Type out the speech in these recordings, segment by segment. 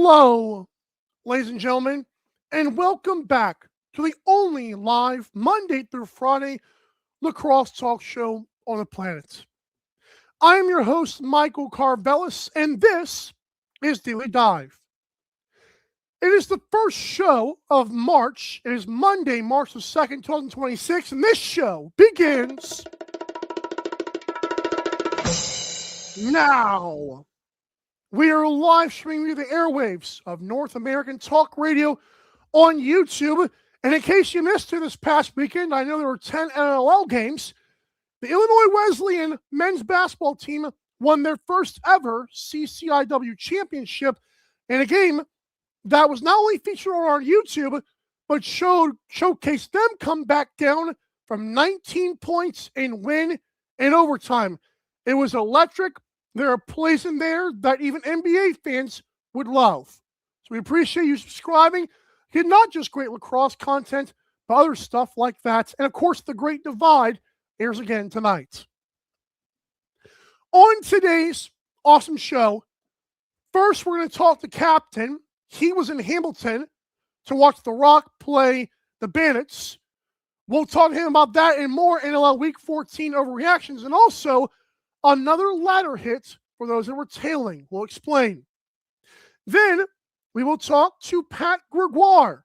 Hello, ladies and gentlemen, and welcome back to the only live Monday through Friday lacrosse talk show on the planet. I am your host, Michael Karvelis, and this is Daily Dive. It is the first show of March. It is Monday, March the 2nd, 2026, and this show begins now. We are live streaming through the airwaves of North American Talk Radio on YouTube. And in case you missed it this past weekend, I know there were 10 NLL games. The Illinois Wesleyan men's basketball team won their first ever CCIW championship in a game that was not only featured on our YouTube, but showcased them come back down from 19 points and win in overtime. It was electric. There are plays in there that even NBA fans would love. So we appreciate you subscribing. Get not just great lacrosse content, but other stuff like that. And of course, The Great Divide airs again tonight. On today's awesome show, first we're going to talk to Captain. He was in Hamilton to watch The Rock play the Bandits. We'll talk to him about that and more in NLL Week 14 overreactions, and also another ladder hit for those that were tailing. We'll explain. Then we will talk to Pat Gregoire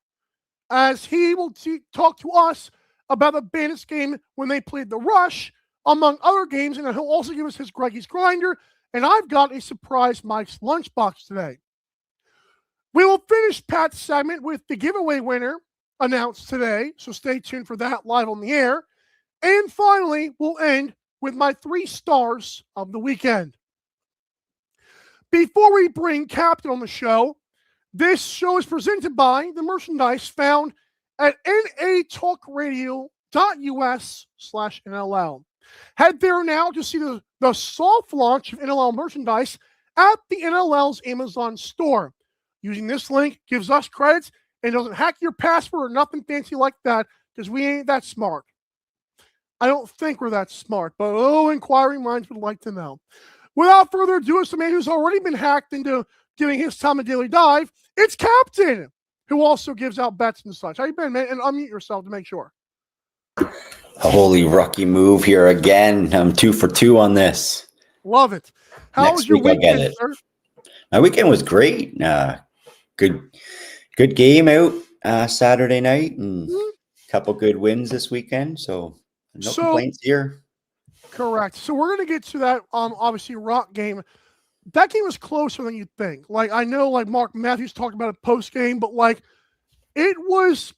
as he will talk to us about the Bandits game when they played the Rush, among other games, and he'll also give us his Greggy's Grinder, and I've got a surprise Mike's Lunchbox today. We will finish Pat's segment with the giveaway winner announced today, so stay tuned for that live on the air. And finally, we'll end with my 3 stars of the weekend. Before we bring Captain on the show, this show is presented by the merchandise found at natalkradio.us/NLL. Head there now to see the soft launch of NLL merchandise at the NLL's Amazon store. Using this link gives us credits and doesn't hack your password or nothing fancy like that, because we ain't that smart. I don't think we're that smart, but inquiring minds would like to know. Without further ado, it's the man who's already been hacked into giving his time a daily dive. It's Captain, who also gives out bets and such. How you been, man? And unmute yourself to make sure. Holy rookie move here again. I'm 2 for 2 on this. Love it. How was your weekend, sir? My weekend was great. Good game out Saturday night, and a couple good wins this weekend. So no complaints here. Correct. So we're going to get to that, obviously, Rock game. That game was closer than you'd think. Like, I know, like, Mark Matthews talked about it post-game, but, like, it was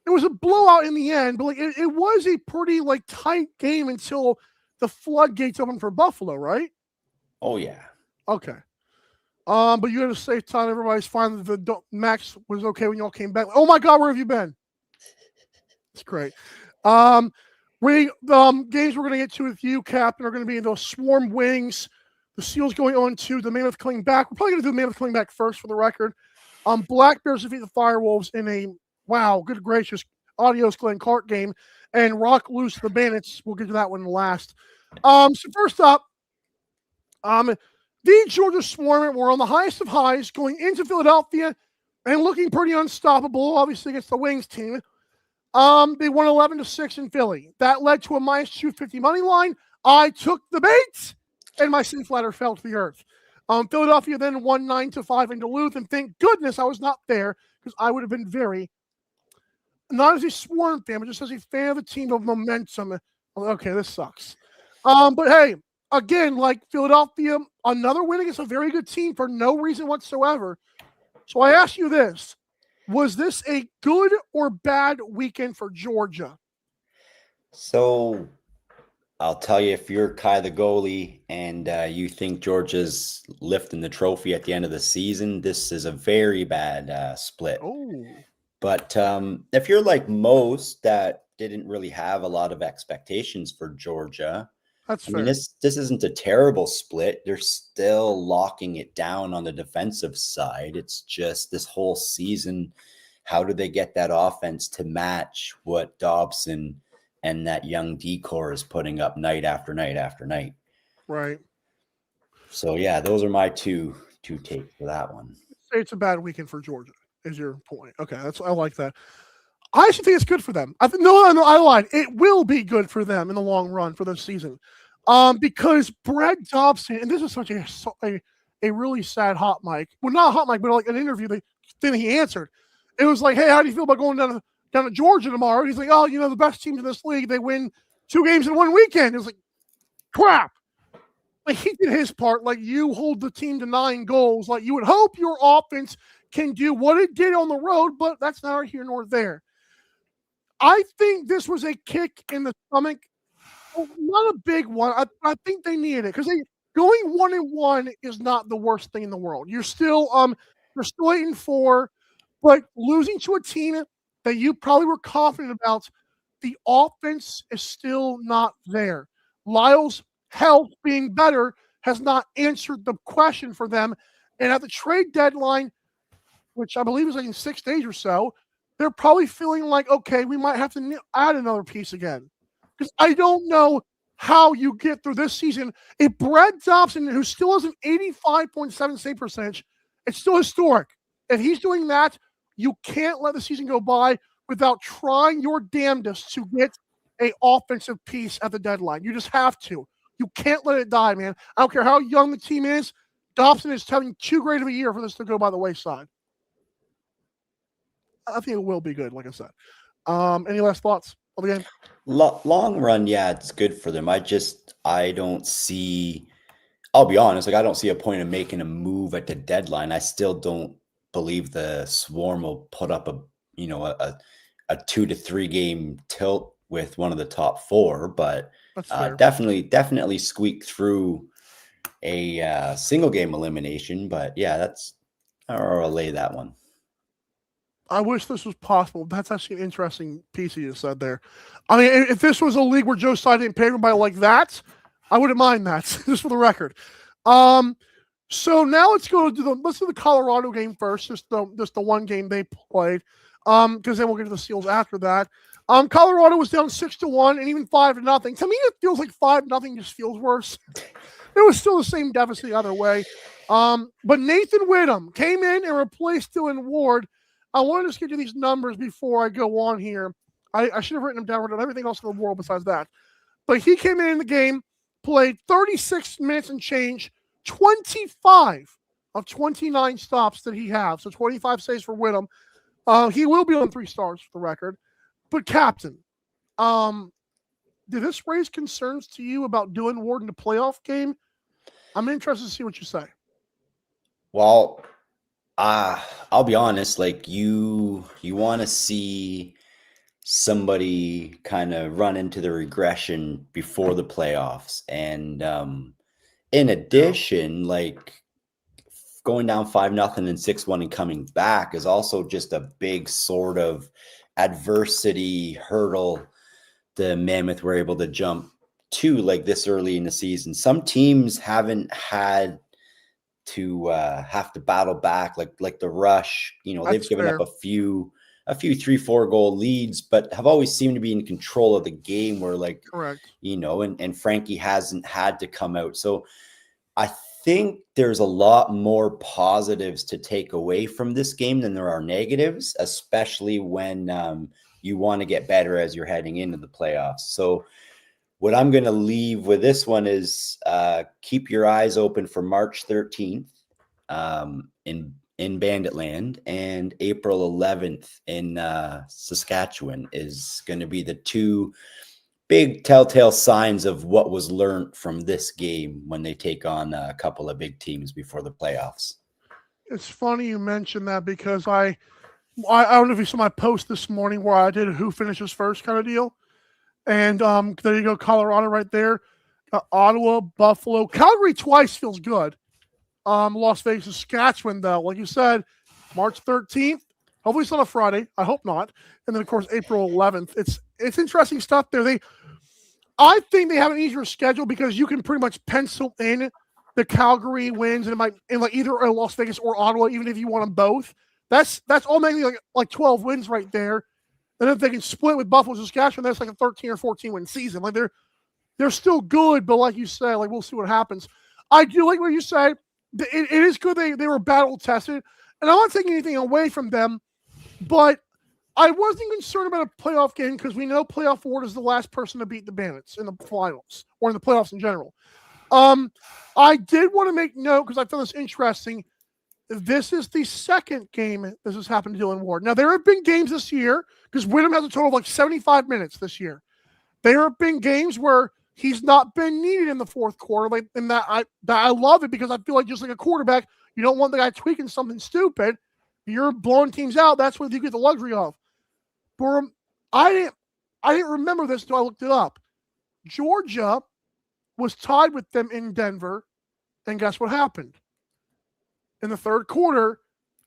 a blowout in the end, but, like, it was a pretty, like, tight game until the floodgates opened for Buffalo, right? Oh, yeah. Okay. But you had a safe time. Everybody's fine. Max was okay when y'all came back. Oh, my God, where have you been? It's great. Games we're going to get to with you, Captain, are going to be those Swarm Wings, the Seals going on to the Mammoth coming back. We're probably going to do the Mammoth coming back first for the record. Black Bears defeat the Firewolves in a, wow, good gracious, adios Glenn Clark game. And Rock lose to the Bandits. We'll get to that one last. So first up, the Georgia Swarm were on the highest of highs going into Philadelphia and looking pretty unstoppable, obviously, against the Wings team. They won 11-6 in Philly. That led to a -250 money line. I took the bait, and my safe ladder fell to the earth. Philadelphia then won 9-5 in Duluth, and thank goodness I was not there, because I would have been not as a Swarm fan, but just as a fan of the team of momentum. Okay, this sucks. But hey, again, like Philadelphia, another win against a very good team for no reason whatsoever. So I ask you this. Was this a good or bad weekend for Georgia? So I'll tell you, if you're Kai the goalie and you think Georgia's lifting the trophy at the end of the season, this is a very bad split. Oh. But if you're like most that didn't really have a lot of expectations for Georgia, That's fair. I mean, this isn't a terrible split. They're still locking it down on the defensive side. It's just this whole season, how do they get that offense to match what Dobson and that young decor is putting up night after night after night? Right. So, yeah, those are my two takes for that one. say it's a bad weekend for Georgia, is your point. Okay, I like that. I actually think it's good for them. No, I lied. It will be good for them in the long run for this season. Because Brett Dobson, and this is such a really sad hot mic. Well, not a hot mic, but like an interview thing he answered. It was like, hey, how do you feel about going down to Georgia tomorrow? He's like, oh, the best teams in this league, they win 2 games in one weekend. It was like, crap. Like, he did his part. Like, you hold the team to 9 goals. Like, you would hope your offense can do what it did on the road, but that's neither here nor there. I think this was a kick in the stomach. Well, not a big one. I think they needed it because going 1-1 is not the worst thing in the world. You're still 8-4, but losing to a team that you probably were confident about, the offense is still not there. Lyle's health being better has not answered the question for them. And at the trade deadline, which I believe is like in 6 days or so, they're probably feeling like, okay, we might have to add another piece again. Because I don't know how you get through this season. If Brett Dobson, who still has an 85.7 save percentage, it's still historic. If he's doing that, you can't let the season go by without trying your damnedest to get an offensive piece at the deadline. You just have to. You can't let it die, man. I don't care how young the team is. Dobson is having too great of a year for this to go by the wayside. I think it will be good, like I said. Any last thoughts on the game? Long run, yeah, it's good for them. I don't see, I'll be honest, like I don't see a point of making a move at the deadline. I still don't believe the Swarm will put up a 2 to 3 game tilt with one of the top 4, but definitely squeak through a single game elimination. But yeah, I'll lay that one. I wish this was possible. That's actually an interesting piece you said there. I mean, if this was a league where Joe Tsai didn't pay everybody like that, I wouldn't mind that, just for the record. So now let's go to the Colorado game first, just the one game they played, because then we'll get to the Seals after that. Colorado was down 6-1 and even 5-0. To me, it feels like 5-0 just feels worse. It was still the same deficit the other way. But Nathan Whittam came in and replaced Dylan Ward. I want to just get to these numbers before I go on here. I should have written them down. I've done everything else in the world besides that. But he came in the game, played 36 minutes and change, 25 of 29 stops that he have. So 25 saves for Whittam. He will be on 3 stars for the record. But Captain, did this raise concerns to you about Dylan Ward in the playoff game? I'm interested to see what you say. Well, I'll be honest, like you want to see somebody kind of run into the regression before the playoffs. And in addition, like going down 5-0 and 6-1 and coming back is also just a big sort of adversity hurdle the Mammoth were able to jump to, like this early in the season. Some teams haven't had to have to battle back like the Rush. They've given up a few 3-4 goal leads, but have always seemed to be in control of the game where correct. And Frankie hasn't had to come out. So I think there's a lot more positives to take away from this game than there are negatives, especially when you want to get better as you're heading into the playoffs. So what I'm going to leave with this one is keep your eyes open for March 13th in Banditland, and April 11th in Saskatchewan is going to be the 2 big telltale signs of what was learned from this game when they take on a couple of big teams before the playoffs. It's funny you mentioned that because I don't know if you saw my post this morning where I did a who finishes first kind of deal. And there you go, Colorado right there. Ottawa, Buffalo, Calgary twice feels good. Las Vegas, Saskatchewan, though, like you said, March 13th. Hopefully it's on a Friday. I hope not. And then, of course, April 11th. It's interesting stuff there. I think they have an easier schedule because you can pretty much pencil in the Calgary wins and it might in like either Las Vegas or Ottawa, even if you want them both. That's automatically like 12 wins right there. And if they can split with Buffalo and Saskatchewan, that's like a 13 or 14 win season. Like they're still good, but like you said, like we'll see what happens. I do like what you say. It is good they were battle tested. and I'm not taking anything away from them, but I wasn't concerned about a playoff game because we know playoff Ward is the last person to beat the Bandits in the finals or in the playoffs in general. I did want to make note because I found this interesting. This is the second game this has happened to Dylan Ward. Now, there have been games this year because Wyndham has a total of like 75 minutes this year. There have been games where he's not been needed in the fourth quarter, and that I love it because I feel like just like a quarterback, you don't want the guy tweaking something stupid. You're blowing teams out. That's what you get the luxury of. But I didn't remember this until I looked it up. Georgia was tied with them in Denver, and guess what happened? In the third quarter,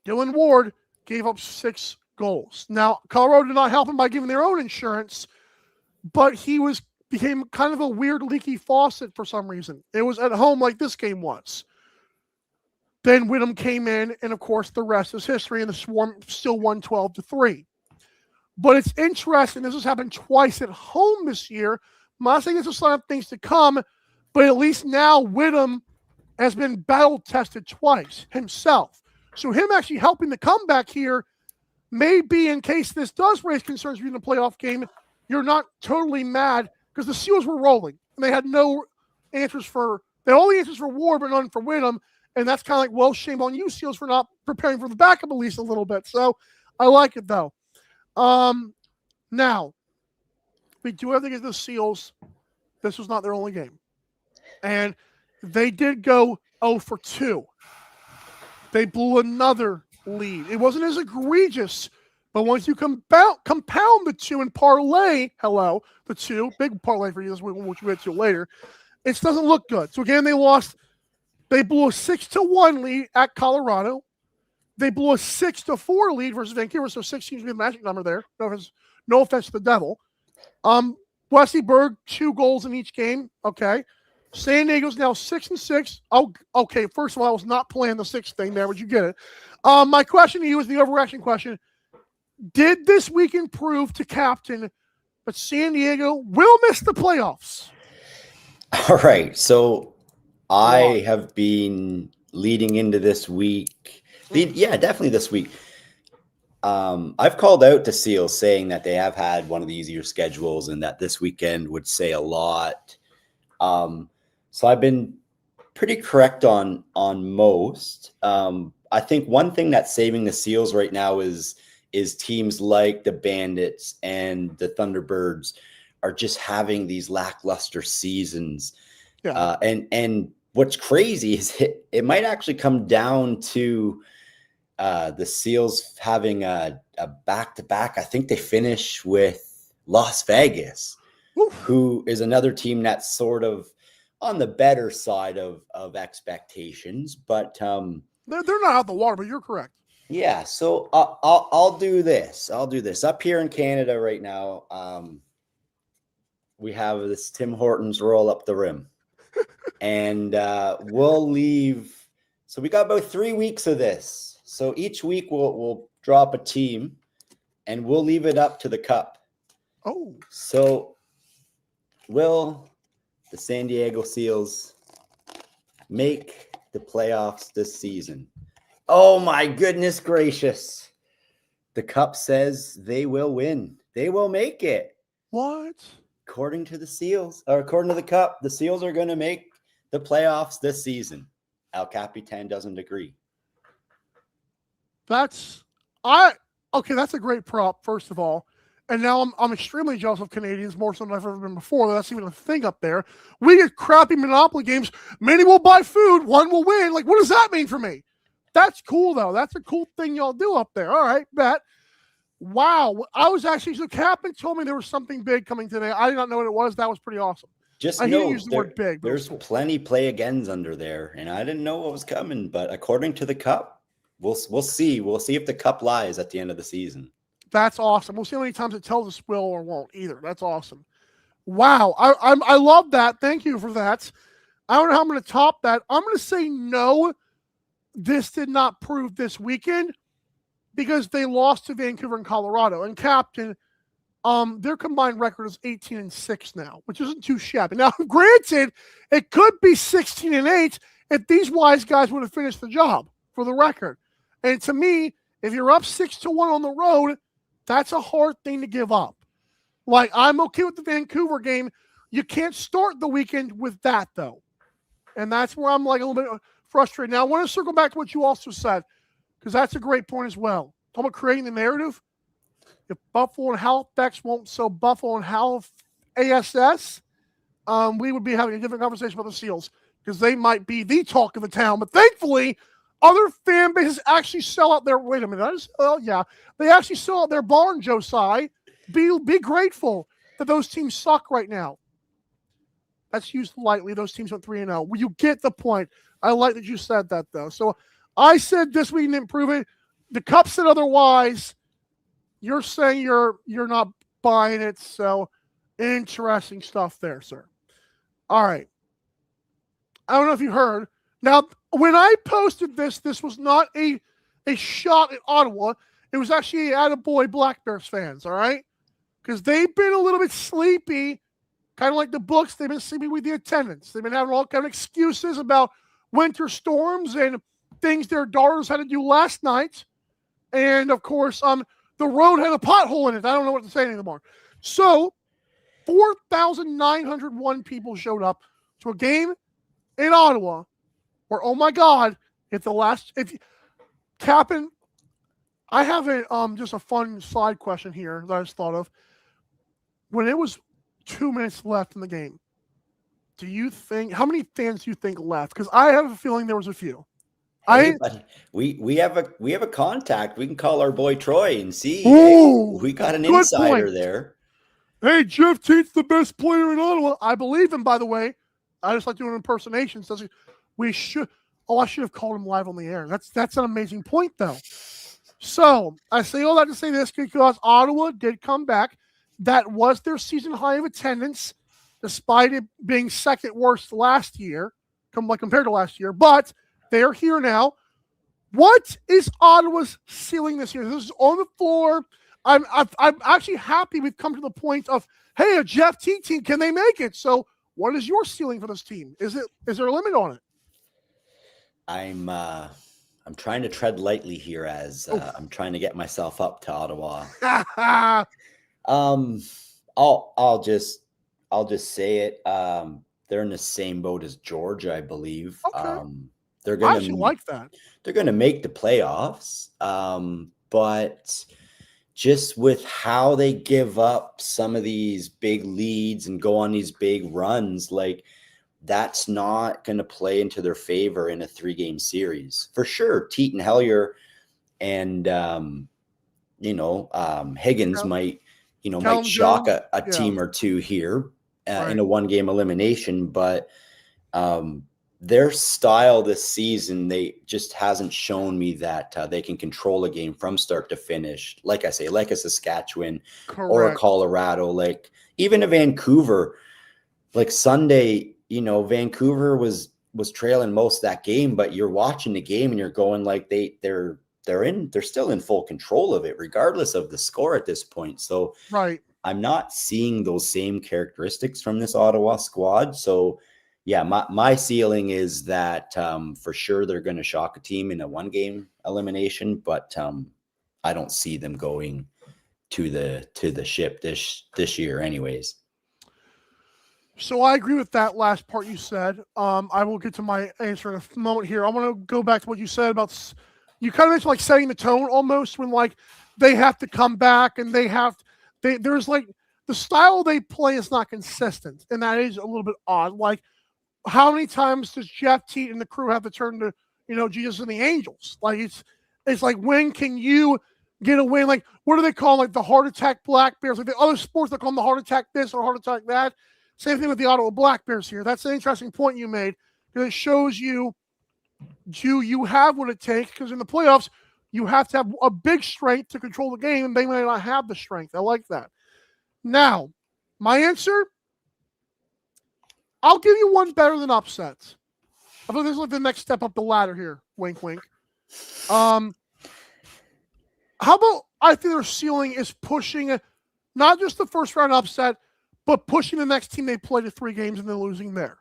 Dylan Ward gave up 6 goals. Now, Colorado did not help him by giving their own insurance, but he became kind of a weird leaky faucet for some reason. It was at home like this game was. Then Wyndham came in, and of course, the rest is history, and the Swarm still won 12-3. But it's interesting. This has happened twice at home this year. I'm not saying it's a sign of things to come, but at least now Wyndham has been battle-tested twice himself. So him actually helping the comeback here may be, in case this does raise concerns for you in the playoff game, you're not totally mad because the Seals were rolling. And they had no answers for – they had all the answers for Ward, but none for Wyndham. And that's kind of like, well, shame on you, Seals, for not preparing for the backup at least a little bit. So I like it, though. Now, we do have to get the Seals. This was not their only game. And they did go 0-2. They blew another lead. It wasn't as egregious, but once you compound the 2 and parlay, the 2, big parlay for you, this which we'll get to later, it doesn't look good. So again, they lost. They blew a 6-1 lead at Colorado. They blew a 6-4 lead versus Vancouver, so 6 seems to be the magic number there. No offense to the Devil. Wesley Berg, 2 goals in each game. Okay. San Diego's now 6-6. Oh, okay. First of all, I was not playing the 6 thing there, but you get it. My question to you is the overreaction question. Did this weekend prove to Captain that San Diego will miss the playoffs? All right. So I have been leading into this week. Yeah, definitely this week. I've called out the Seals saying that they have had one of the easier schedules and that this weekend would say a lot. So I've been pretty correct on most. I think one thing that's saving the Seals right now is teams like the Bandits and the Thunderbirds are just having these lackluster seasons. Yeah. And what's crazy is it might actually come down to the Seals having a back-to-back. I think they finish with Las Vegas, who is another team that's sort of on the better side of expectations. But they're not out the water, but you're correct. Yeah, so I'll do this. Up here in Canada right now, we have this Tim Hortons roll up the rim. And we'll leave. So we got about 3 weeks of this. So each week we'll drop a team and we'll leave it up to the cup. Oh. So will the San Diego Seals make the playoffs this season? Oh my goodness gracious. The cup says they will win. They will make it. What? According to the Seals, or according to the cup, the Seals are going to make the playoffs this season. El Capitan doesn't agree. That's a great prop, first of all. And now I'm extremely jealous of Canadians, more so than I've ever been before. That's even a thing up there. We get crappy Monopoly games. Many will buy food, one will win. Like, what does that mean for me? That's cool, though. That's a cool thing y'all do up there. All right, bet. Wow. So Captain told me there was something big coming today. I did not know what it was. That was pretty awesome. Just I know use the word big. There's cool. Plenty play agains under there, and I didn't know what was coming. But according to the cup, we'll see. We'll see if the cup lies at the end of the season. That's awesome. We'll see how many times it tells us will or won't either. That's awesome. Wow. I love that. Thank you for that. I don't know how I'm going to top that. I'm going to say no. This did not prove this weekend because they lost to Vancouver and Colorado. And Captain, their combined record is 18-6 now, which isn't too shabby. Now, granted, it could be 16-8 if these wise guys would have finished the job for the record. And to me, if you're up 6-1 on the road, that's a hard thing to give up. Like, I'm okay with the Vancouver game. You can't start the weekend with that, though. And that's where I'm like a little bit frustrated. Now, I want to circle back to what you also said, because that's a great point as well. Talking about creating the narrative. If Buffalo and Halifax won't sell Buffalo and ASS, we would be having a different conversation about the Seals, because they might be the talk of the town. But thankfully, other fan bases actually sell out their. Wait a minute. They actually sell out their barn, Josiah. Be grateful that those teams suck right now. That's used lightly. Those teams went 3-0. Well, you get the point. I like that you said that, though. So I said this week didn't improve it. The Cup said otherwise. You're saying you're not buying it. So interesting stuff there, sir. All right. I don't know if you heard. Now, when I posted this was not a shot at Ottawa. It was actually an attaboy Black Bears fans, all right? Because they've been a little bit sleepy, kind of like the books. They've been sleepy with the attendance. They've been having all kind of excuses about winter storms and things their daughters had to do last night. And, of course, the road had a pothole in it. I don't know what to say anymore. So, 4,901 people showed up to a game in Ottawa where, oh, my God, Captain, I have just a fun side question here that I just thought of. When it was 2 minutes left in the game, how many fans do you think left? Because I have a feeling there was a few. Hey, we have a contact. We can call our boy Troy and see. Hey, we got an insider there. Hey, Jeff Teat's the best player in Ottawa. I believe him, by the way. I just like doing impersonations. I should have called him live on the air. That's an amazing point, though. So I say all that to say this, because Ottawa did come back. That was their season high of attendance, despite it being second worst last year, compared to last year. But they're here now. What is Ottawa's ceiling this year? This is on the floor. I'm actually happy we've come to the point of, hey, a Jeff T team, can they make it? So what is your ceiling for this team? Is there a limit on it? I'm trying to tread lightly here as I'm trying to get myself up to Ottawa. I'll just say it. They're in the same boat as Georgia, I believe. Okay. They're gonna actually like that. They're gonna make the playoffs. But just with how they give up some of these big leads and go on these big runs, like, that's not going to play into their favor in a 3-game series. For sure, Teat and Hellier and, Higgins might shock a team or two here in a 1-game elimination. But their style this season, they just hasn't shown me that they can control a game from start to finish. Like I say, like a Saskatchewan or a Colorado, like even a Vancouver, like Sunday. Vancouver was trailing most of that game, but you're watching the game and you're going like they're still in full control of it, regardless of the score at this point. So I'm not seeing those same characteristics from this Ottawa squad. So yeah, my ceiling is that for sure they're going to shock a team in a 1-game elimination, but I don't see them going to the ship this year anyways. So I agree with that last part you said. I will get to my answer in a moment here. I want to go back to what you said about, you kind of mentioned like setting the tone almost, when like they have to come back and there's like the style they play is not consistent, and that is a little bit odd. Like, how many times does Jeff Teat and the crew have to turn to Jesus and the Angels? Like, it's like, when can you get a win? Like, what do they call, like, the heart attack Black Bears? Like the other sports, they call them the heart attack this or heart attack that. Same thing with the Ottawa Black Bears here. That's an interesting point you made, because it shows you have what it takes, because in the playoffs, you have to have a big strength to control the game, and they may not have the strength. I like that. Now, my answer, I'll give you one better than upsets. I think this is like the next step up the ladder here. Wink, wink. How about, I think their ceiling is pushing not just the first round upset, but pushing the next team they play to 3 games and then losing there.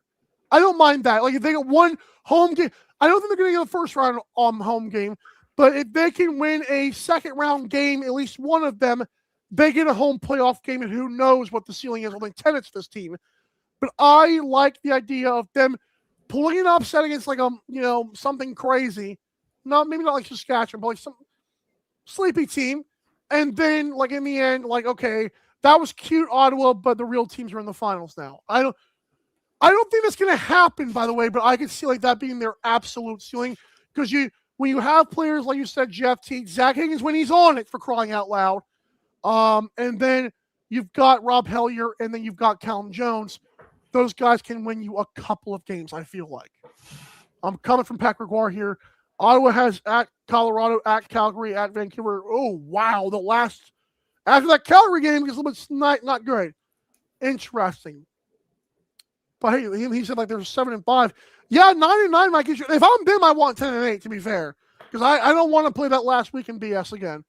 I don't mind that. Like, if they get one home game, I don't think they're going to get a first round home game, But if they can win a second round game, at least one of them, they get a home playoff game, and who knows what the ceiling is on the tenets of this team. But I like the idea of them pulling an upset against like something crazy. Maybe not like Saskatchewan, but like some sleepy team. And then like in the end, like, okay, that was cute, Ottawa, but the real teams are in the finals now. I don't think that's gonna happen, by the way, but I could see like that being their absolute ceiling. Because when you have players like you said, Jeff Teague, Zach Higgins, when he's on it, for crying out loud. And then you've got Rob Hellier, and then you've got Callum Jones. Those guys can win you a couple of games, I feel like. I'm coming from Pat Gregoire here. Ottawa has at Colorado, at Calgary, at Vancouver. Oh, wow. After that Calgary game, it's a little bit not great. Interesting. But hey, he said like there's 7-5. Yeah, 9-9 might get you. If I'm them, I want 10-8, to be fair. Because I don't want to play that last weekend BS again.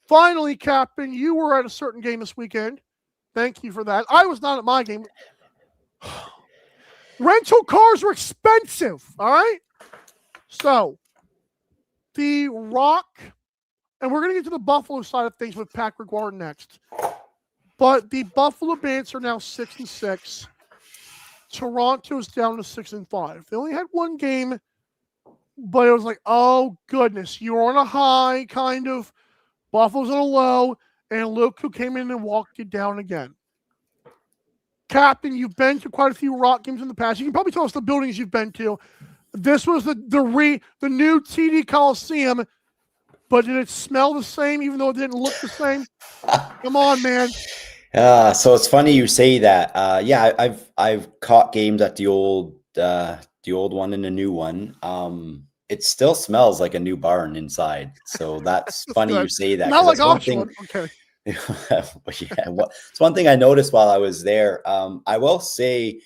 Finally, Captain, you were at a certain game this weekend. Thank you for that. I was not at my game. Rental cars were expensive, all right? So, the Rock, and we're going to get to the Buffalo side of things with Pat Gregoire next. But the Buffalo Bandits are now 6-6. Toronto's down to 6-5. They only had one game, but it was like, oh, goodness. You're on a high, kind of. Buffalo's on a low, and look who came in and walked you down again. Captain, you've been to quite a few Rock games in the past. You can probably tell us the buildings you've been to. This was the new TD Coliseum, but did it smell the same even though it didn't look the same? Come on, man. So it's funny you say that. Yeah, I've caught games at the old one and the new one. It still smells like a new barn inside. So that's funny you say that. Not like Oxford. Okay. Yeah, it's one thing I noticed while I was there. I will say,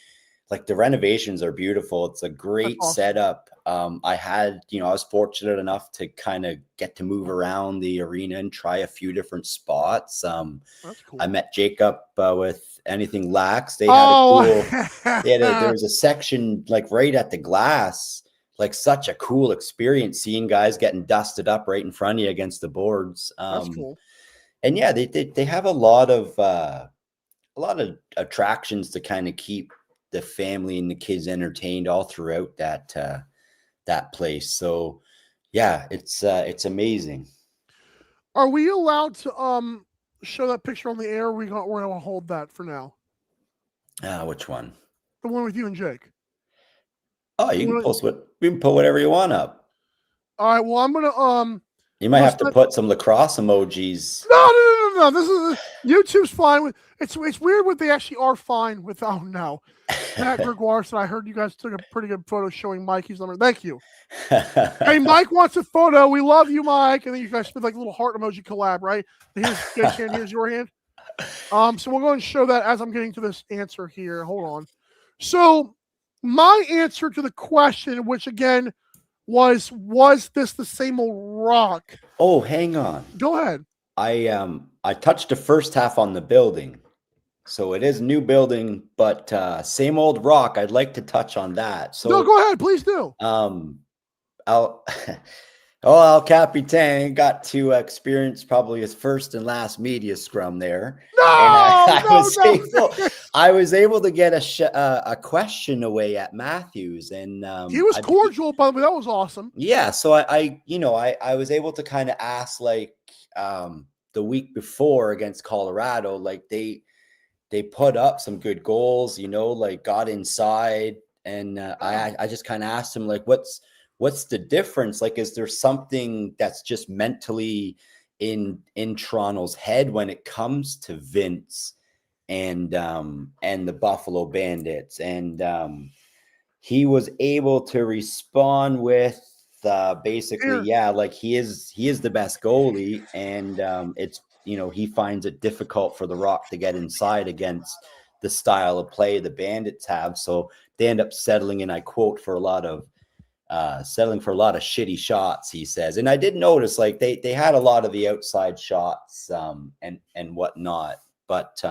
like, the renovations are beautiful. It's a great setup. I was fortunate enough to kind of get to move around the arena and try a few different spots. That's cool. I met Jacob with Anything Lax. They had there was a section like right at the glass, like such a cool experience seeing guys getting dusted up right in front of you against the boards. That's cool. And yeah, they have a lot of attractions to kind of keep the family and the kids entertained all throughout that place. So yeah, it's amazing. Are we allowed to show that picture on the air? We're gonna hold that for now. Which one? The one with you and Jake. Oh, you can put whatever you want up. All right. Well, I'm gonna You might have to put some lacrosse emojis. No. This is YouTube's fine with. It's weird what they actually are fine with. Oh no, Pat Gregoire said I heard you guys took a pretty good photo showing Mikey's number. Thank you. Hey, Mike wants a photo. We love you, Mike. And then you guys put like a little heart emoji collab, right? Here's Jake's hand. Here's your hand. So we'll go and show that as I'm getting to this answer here. Hold on. So my answer to the question, which again was this the same old Rock? Oh, hang on. Go ahead. I touched the first half on the building. So it is a new building, but same old Rock. I'd like to touch on that. So no, go ahead, please do. El Capitan got to experience probably his first and last media scrum there. I was able to get a question away at Matthews, and he was cordial, by the way. That was awesome. Yeah, so I was able to kind of ask, like, the week before against Colorado, like they put up some good goals, like got inside, and I just kind of asked him, like, what's the difference? Like, is there something that's just mentally in Toronto's head when it comes to Vince and the Buffalo Bandits? And he was able to respond with basically, yeah, like he is the best goalie, and it's he finds it difficult for the Rock to get inside against the style of play the Bandits have. So they end up settling, and I quote, for a lot of shitty shots, he says. And I did notice, like, they had a lot of the outside shots and whatnot. But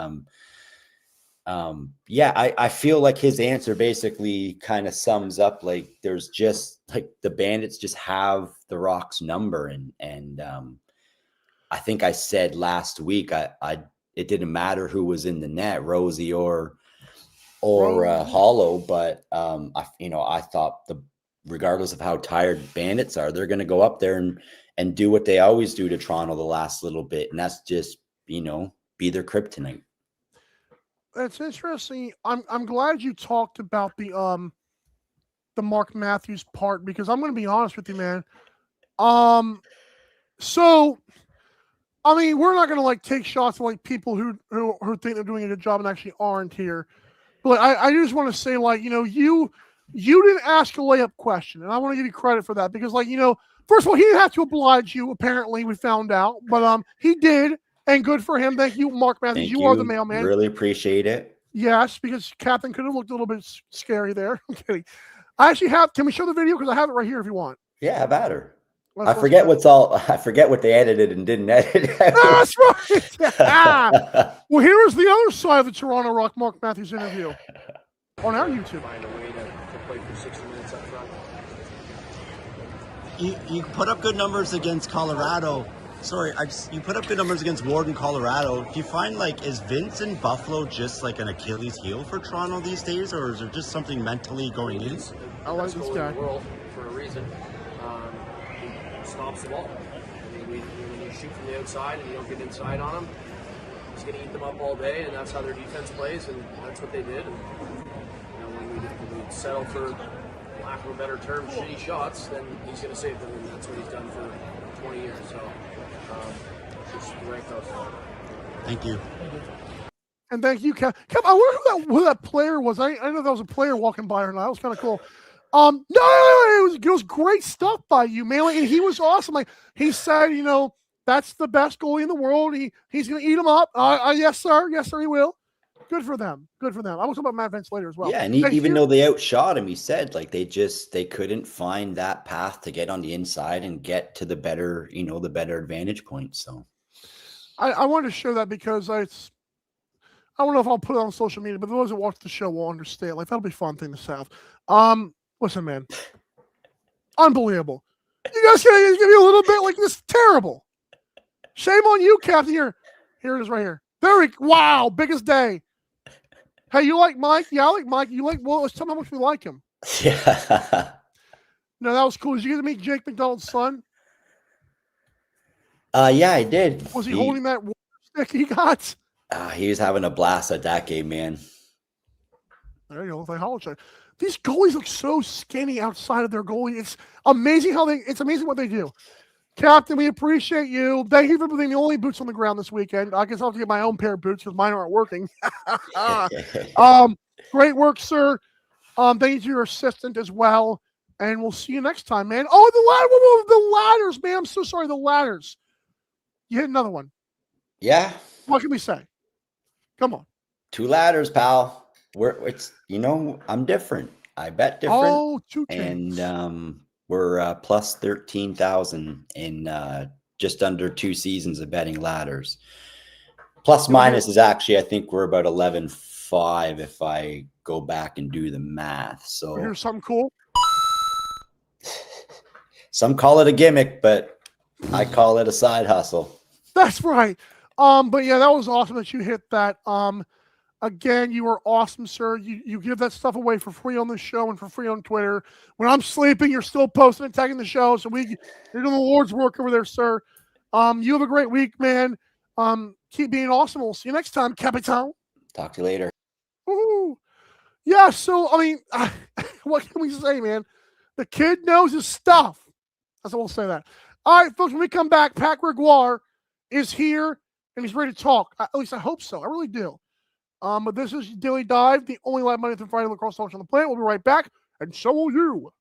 Yeah, I feel like his answer basically kind of sums up, like, there's just like the Bandits just have the Rock's number, and I think I said last week it didn't matter who was in the net, Rosie or Hollow, but I thought regardless of how tired Bandits are, they're going to go up there and do what they always do to Toronto the last little bit, and that's just be their kryptonite. That's interesting. I'm glad you talked about the Mark Matthews part, because I'm going to be honest with you, man. So I mean, we're not going to like take shots at like people who think they're doing a good job and actually aren't here. But I just want to say, like, you didn't ask a layup question, and I want to give you credit for that, because, like, first of all, he didn't have to oblige you. Apparently, we found out, but he did, and good for him. Thank you, Mark Matthews. You are the mailman. Really appreciate it. Yes, because Captain could have looked a little bit scary there. I'm kidding. I actually have. Can we show the video? Because I have it right here if you want. Yeah, about her. I forget what they edited and didn't edit. That's right. Yeah. Well, here is the other side of the Toronto Rock Mark Matthews interview on our YouTube. Find a way to play for 60 minutes up front. You put up good numbers against Colorado. Sorry, you put up good numbers against Ward in Colorado. Do you find, like, is Vince in Buffalo just like an Achilles heel for Toronto these days, or is there just something mentally going in? I like this guy. World for a reason. He stops the ball. I mean, when you shoot from the outside and you don't get inside on him, he's going to eat them up all day, and that's how their defense plays, and that's what they did. And, when we settle for, lack of a better term, shitty shots, then he's going to save them, and that's what he's done for 20 years. So, just rank those. Thank you. And thank you, Kev. I wonder who that player was. I know there was a player walking by or not. That was kind of cool. No, it was great stuff by you, man. And he was awesome. Like, he said, that's the best goalie in the world. He's going to eat them up. Yes, sir. Yes, sir, he will. Good for them. Good for them. I was talking about Matt Vince later as well. Yeah, and even though they outshot him, he said, like, they couldn't find that path to get on the inside and get to the better advantage point. So I wanted to show that because I don't know if I'll put it on social media, but those that watch the show will understand. Like, that'll be a fun thing to have. Listen, man. Unbelievable. You guys gonna give me a little bit like this? Terrible. Shame on you, Captain. Here it is right here. Wow, biggest day. Hey, you like Mike? Yeah, I like Mike. Let's tell me how much we like him. Yeah. No, that was cool. Did you get to meet Jake McDonald's son? Yeah, I did. Was he holding that stick he got? He was having a blast at that game, man. There you go. If I holler at you. These goalies look so skinny outside of their goalie. It's amazing it's amazing what they do. Captain, we appreciate you. Thank you for being the only boots on the ground this weekend. I guess I'll have to get my own pair of boots because mine aren't working. Great work, sir. Thank you to your assistant as well. And we'll see you next time, man. Oh, the ladders, man. I'm so sorry. The ladders. You hit another one. Yeah. What can we say? Come on. 2 ladders, pal. I'm different. I bet different. Oh, 2 chains. And we're plus 13,000 in just under 2 seasons of betting ladders. Plus minus is actually, I think we're about 11.5 if I go back and do the math. So here's something cool. Some call it a gimmick, but I call it a side hustle. That's right. But yeah, that was awesome that you hit that. Again, you are awesome, sir. You give that stuff away for free on the show and for free on Twitter. When I'm sleeping, you're still posting and tagging the show. So you're doing the Lord's work over there, sir. You have a great week, man. Keep being awesome. We'll see you next time, Capitan. Talk to you later. Woo-hoo. Yeah, so, I mean, what can we say, man? The kid knows his stuff. That's what we'll say that. All right, folks, when we come back, Pat Gregoire is here, and he's ready to talk. At least I hope so. I really do. But this is Daily Dive, the only live Monday through Friday lacrosse talk on the planet. We'll be right back, and so will you.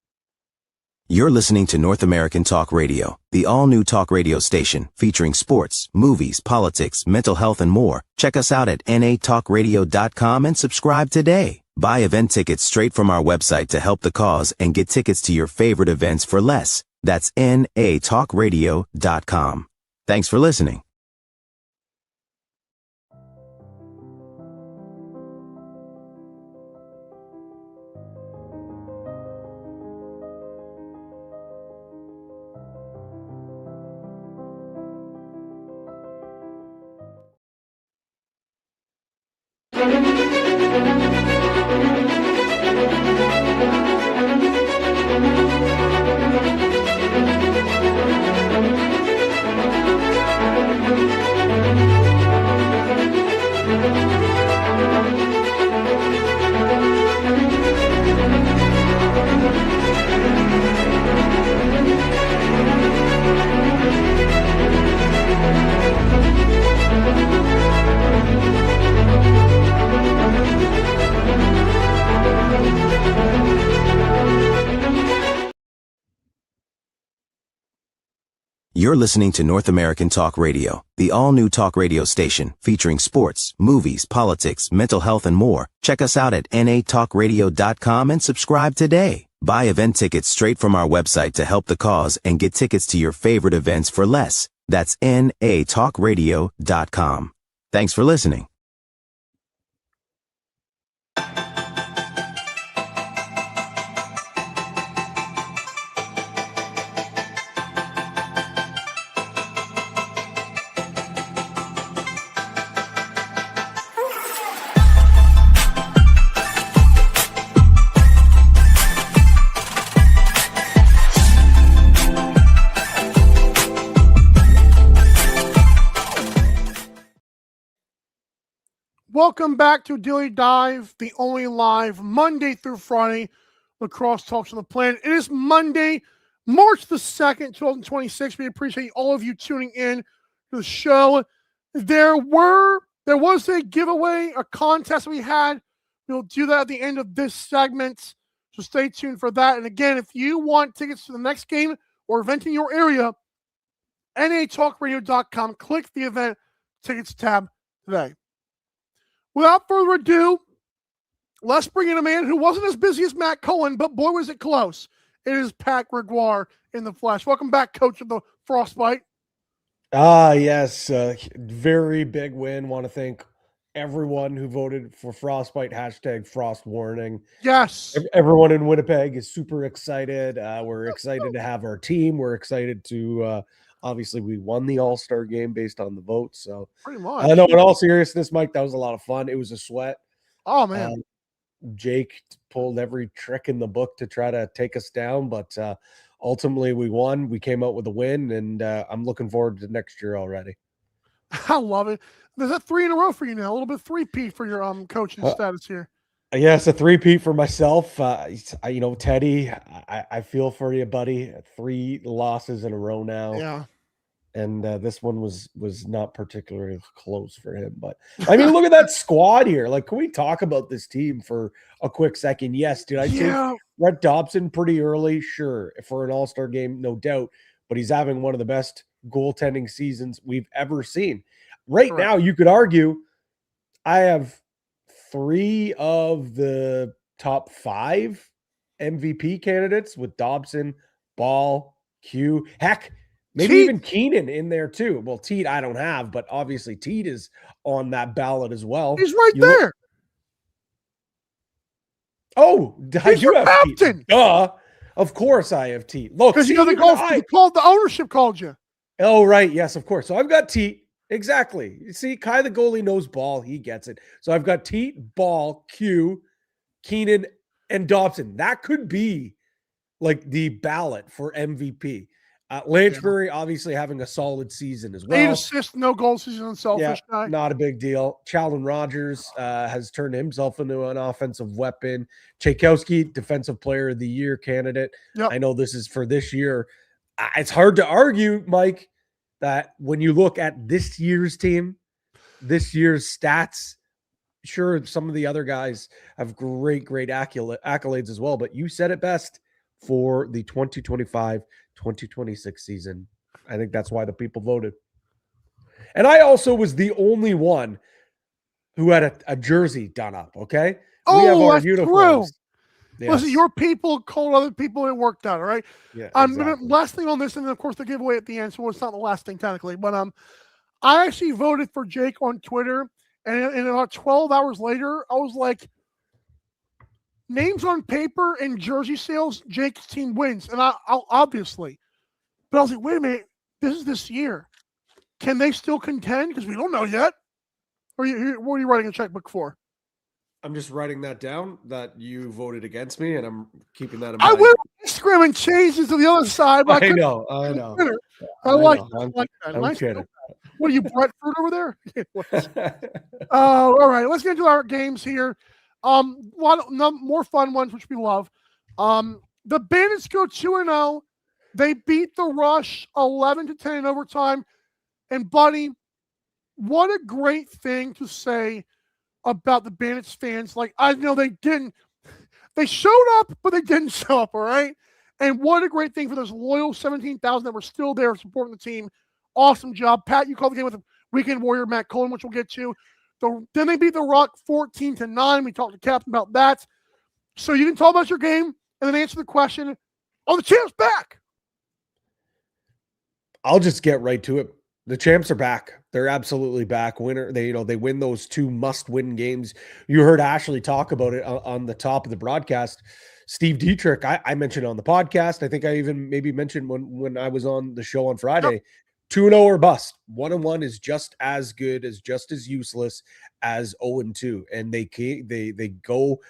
You're listening to North American Talk Radio, the all-new talk radio station featuring sports, movies, politics, mental health, and more. Check us out at natalkradio.com and subscribe today. Buy event tickets straight from our website to help the cause and get tickets to your favorite events for less. That's natalkradio.com. Thanks for listening. You're listening to North American Talk Radio, the all-new talk radio station featuring sports, movies, politics, mental health, and more. Check us out at natalkradio.com and subscribe today. Buy event tickets straight from our website to help the cause and get tickets to your favorite events for less. That's natalkradio.com. Thanks for listening. Welcome back to Daily Dive, the only live Monday through Friday lacrosse talks on the planet. It is Monday, March the 2nd, 2026. We appreciate all of you tuning in to the show. There was a giveaway, a contest we had. We'll do that at the end of this segment, so stay tuned for that. And again, if you want tickets to the next game or event in your area, natalkradio.com, click the event tickets tab today. Without further ado, let's bring in a man who wasn't as busy as Matt Cohen, but boy, was it close. It is Pat Gregoire in the flesh. Welcome back, coach of the Frostbite. Yes. Very big win. Want to thank everyone who voted for Frostbite, #Frost Warning. Yes. Everyone in Winnipeg is super excited. We're excited to have our team. We're excited to obviously, we won the All-Star game based on the vote. So pretty much. I know, in all seriousness, Mike, that was a lot of fun. It was a sweat. Oh, man. Jake pulled every trick in the book to try to take us down, but ultimately we won. We came out with a win, and I'm looking forward to next year already. I love it. There's a 3 in a row for you now. A little bit 3-peat for your coaching status here. Yeah, it's a 3-peat for myself. Teddy, I feel for you, buddy. 3 losses in a row now. Yeah. And this one was not particularly close for him. But, I mean, look at that squad here. Like, can we talk about this team for a quick second? Yes, did I take Brett Dobson pretty early? Sure. For an all-star game, no doubt. But he's having one of the best goaltending seasons we've ever seen. Right now, you could argue I have 3 of the top 5 MVP candidates with Dobson, Ball, Q. Heck, maybe Teat. Even Keenan in there too. Well, Teat I don't have, but obviously Teat is on that ballot as well. He's right there. I do have captain. Teat. Duh. Of course I have Teat. Look, because the ownership called you. Oh, right. Yes, of course. So I've got Teat. Exactly. You see, Kai the goalie knows Ball. He gets it. So I've got Teat, Ball, Q, Keenan, and Dobson. That could be like the ballot for MVP. Lansbury obviously having a solid season as well. 8 assists, no goals. He's an unselfish guy. Not a big deal. Chalden Rogers has turned himself into an offensive weapon. Tchaikovsky, defensive player of the year candidate. Yep. I know this is for this year. It's hard to argue, Mike, that when you look at this year's team, this year's stats, sure, some of the other guys have great accolades as well, but you said it best for the 2025-2026 season. I think that's why the people voted. And I also was the only one who had a jersey done up, okay? Oh, we have our that's uniforms. Yes. Listen, your people called other people, it worked out, all right? Yeah, exactly. Last thing on this, and then of course the giveaway at the end, so it's not the last thing technically, but I actually voted for Jake on Twitter, and about 12 hours later, I was like, names on paper and jersey sales, Jake's team wins, and I'll obviously, but I was like, wait a minute, this is this year. Can they still contend? Because we don't know yet. What are you writing a checkbook for? I'm just writing that down, that you voted against me, and I'm keeping that in mind. I went on Instagram and changed it to the other side. I know. I like that. I'm kidding. What are you, Brett Fruit over there? All right, let's get into our games here. More fun ones, which we love. The Bandits go 2-0. They beat the Rush 11-10 in overtime. And, buddy, what a great thing to say about the Bandits fans. Like, I know they showed up, but they didn't show up, all right? And what a great thing for those loyal 17,000 that were still there supporting the team. Awesome job. Pat, you called the game with a weekend warrior, Matt Cullen, which we'll get to. Then they beat the Rock 14-9. We talked to Captain about that. So you can talk about your game and then answer the question, are the champs back? I'll just get right to it. The champs are back. They're absolutely back. They win those 2 must-win games. You heard Ashley talk about it on the top of the broadcast. Steve Dietrich, I mentioned on the podcast. I think I even maybe mentioned when I was on the show on Friday. 2-0 or bust. 1-1 is just as good as just as useless as 0-2. And they go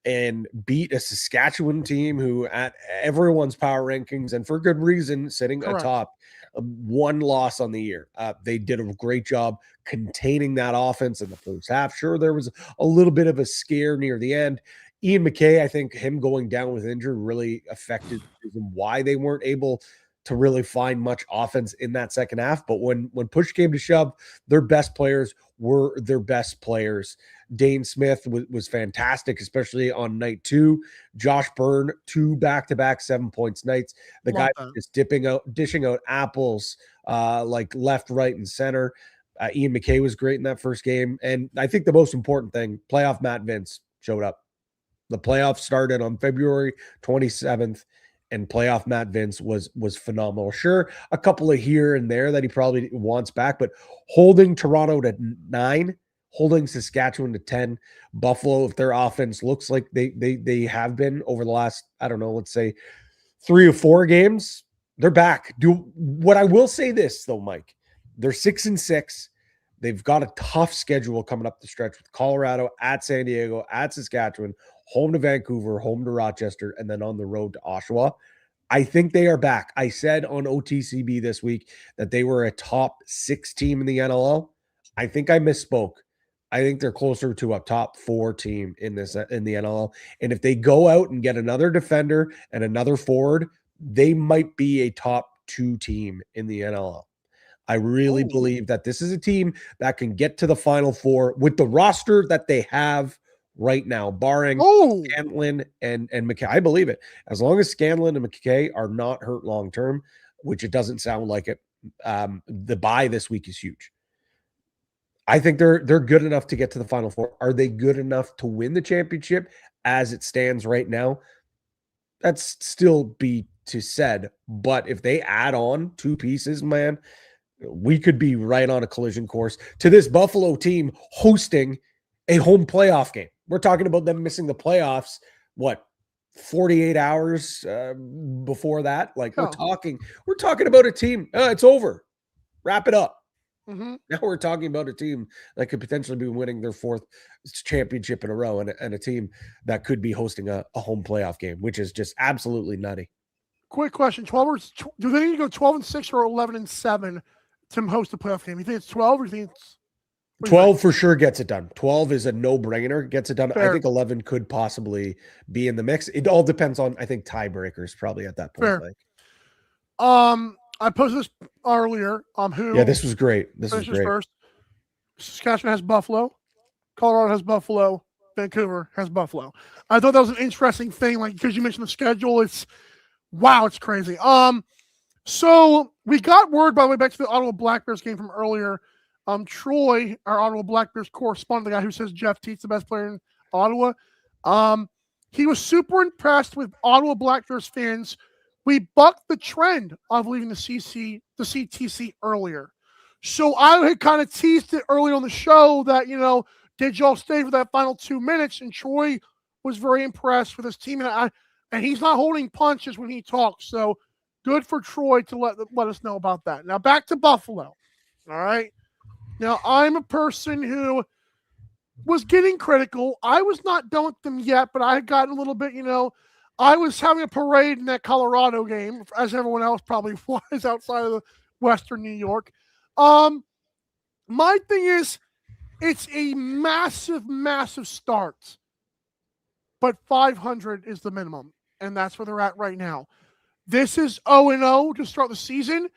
and beat a Saskatchewan team who at everyone's power rankings and for good reason sitting atop. 1 loss on the year. They did a great job containing that offense in the first half. Sure, there was a little bit of a scare near the end. Ian McKay, I think him going down with injury really affected why they weren't able to really find much offense in that second half. But when push came to shove, their best players were their best players. Dane Smith was fantastic, especially on night 2. Josh Byrne, 2 back-to-back 7-point nights. The guy is dishing out apples like left, right, and center. Ian McKay was great in that first game. And I think the most important thing, playoff Matt Vince showed up. The playoffs started on February 27th. And playoff Matt Vince was phenomenal. Sure, a couple of here and there that he probably wants back, but holding Toronto to 9, holding Saskatchewan to 10, Buffalo, if their offense looks like they have been over the last, I don't know, let's say 3 or 4 games, they're back. What I will say this though, Mike, they're 6-6. They've got a tough schedule coming up the stretch with Colorado, at San Diego, at Saskatchewan, home to Vancouver, home to Rochester, and then on the road to Oshawa. I think they are back. I said on OTCB this week that they were a top 6 team in the NLL. I think I misspoke. I think they're closer to a top 4 team in the NLL. And if they go out and get another defender and another forward, they might be a top 2 team in the NLL. I really believe that this is a team that can get to the Final Four with the roster that they have right now, barring Scanlon and McKay. I believe it. As long as Scanlon and McKay are not hurt long-term, which it doesn't sound like it, the bye this week is huge. I think they're good enough to get to the Final Four. Are they good enough to win the championship as it stands right now? That's still be to said. But if they add on 2 pieces, man, we could be right on a collision course to this Buffalo team hosting a home playoff game. We're talking about them missing the playoffs, 48 hours before that? Like we're talking about a team. It's over. Wrap it up. Mm-hmm. Now we're talking about a team that could potentially be winning their 4th championship in a row and a team that could be hosting a home playoff game, which is just absolutely nutty. Quick question. Do they need to go 12-6 or 11-7 to host a playoff game? You think it's 12 or you think it's 12 for sure gets it done. 12 is a no-brainer, gets it done. Fair. I think 11 could possibly be in the mix. It all depends on, I think, tiebreakers probably at that point. Fair. Like. I posted this earlier. This was great. This was great. First. Saskatchewan has Buffalo. Colorado has Buffalo. Vancouver has Buffalo. I thought that was an interesting thing, like because you mentioned the schedule. It's crazy. So we got word, by the way, back to the Ottawa Black Bears game from earlier. Troy, our Ottawa Black Bears correspondent, the guy who says Jeff Teet's the best player in Ottawa, he was super impressed with Ottawa Black Bears fans. We bucked the trend of leaving the CTC earlier. So I had kind of teased it early on the show that, did y'all stay for that final 2 minutes? And Troy was very impressed with his team. And he's not holding punches when he talks. So good for Troy to let us know about that. Now back to Buffalo. All right. Now I'm a person who was getting critical. I was not done with them yet, but I had gotten a little bit, I was having a parade in that Colorado game, as everyone else probably was outside of the Western New York. My thing is, it's a massive, massive start, but 500 is the minimum, and that's where they're at right now. This is 0-0 to start the season.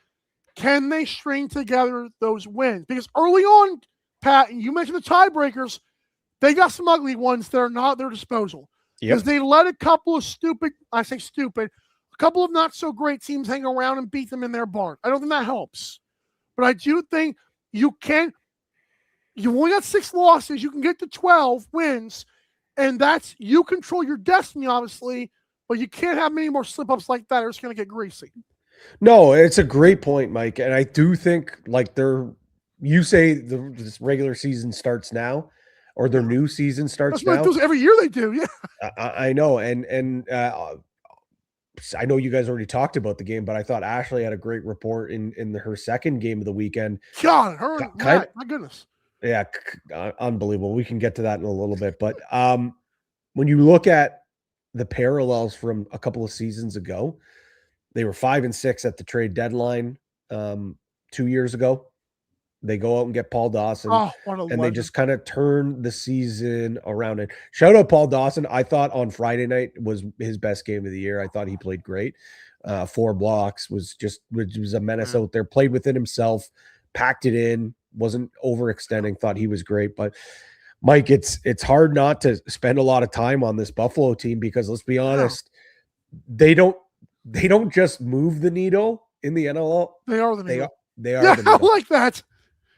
Can they string together those wins? Because early on, Pat, and you mentioned the tiebreakers, they got some ugly ones that are not at their disposal. Because they let a couple of couple of not so great teams hang around and beat them in their barn. I don't think that helps. But I do think you only got 6 losses. You can get to 12 wins, and you control your destiny, obviously, but you can't have many more slip-ups like that or it's going to get greasy. No, it's a great point, Mike. And I do think you say this regular season starts now, or their new season starts now. Every year they do, yeah. I know. And I know you guys already talked about the game, but I thought Ashley had a great report in her second game of the weekend. God, my goodness. Yeah, unbelievable. We can get to that in a little bit. But when you look at the parallels from a couple of seasons ago, they were 5-6 at the trade deadline 2 years ago. They go out and get Paul Dawson, and they just kind of turn the season around. And shout out Paul Dawson. I thought on Friday night was his best game of the year. I thought he played great. 4 blocks, was a menace out there, played within himself, packed it in, wasn't overextending, thought he was great. But Mike, it's hard not to spend a lot of time on this Buffalo team because let's be honest, they don't just move the needle in the NLL. They are the needle. They are the needle. I like that.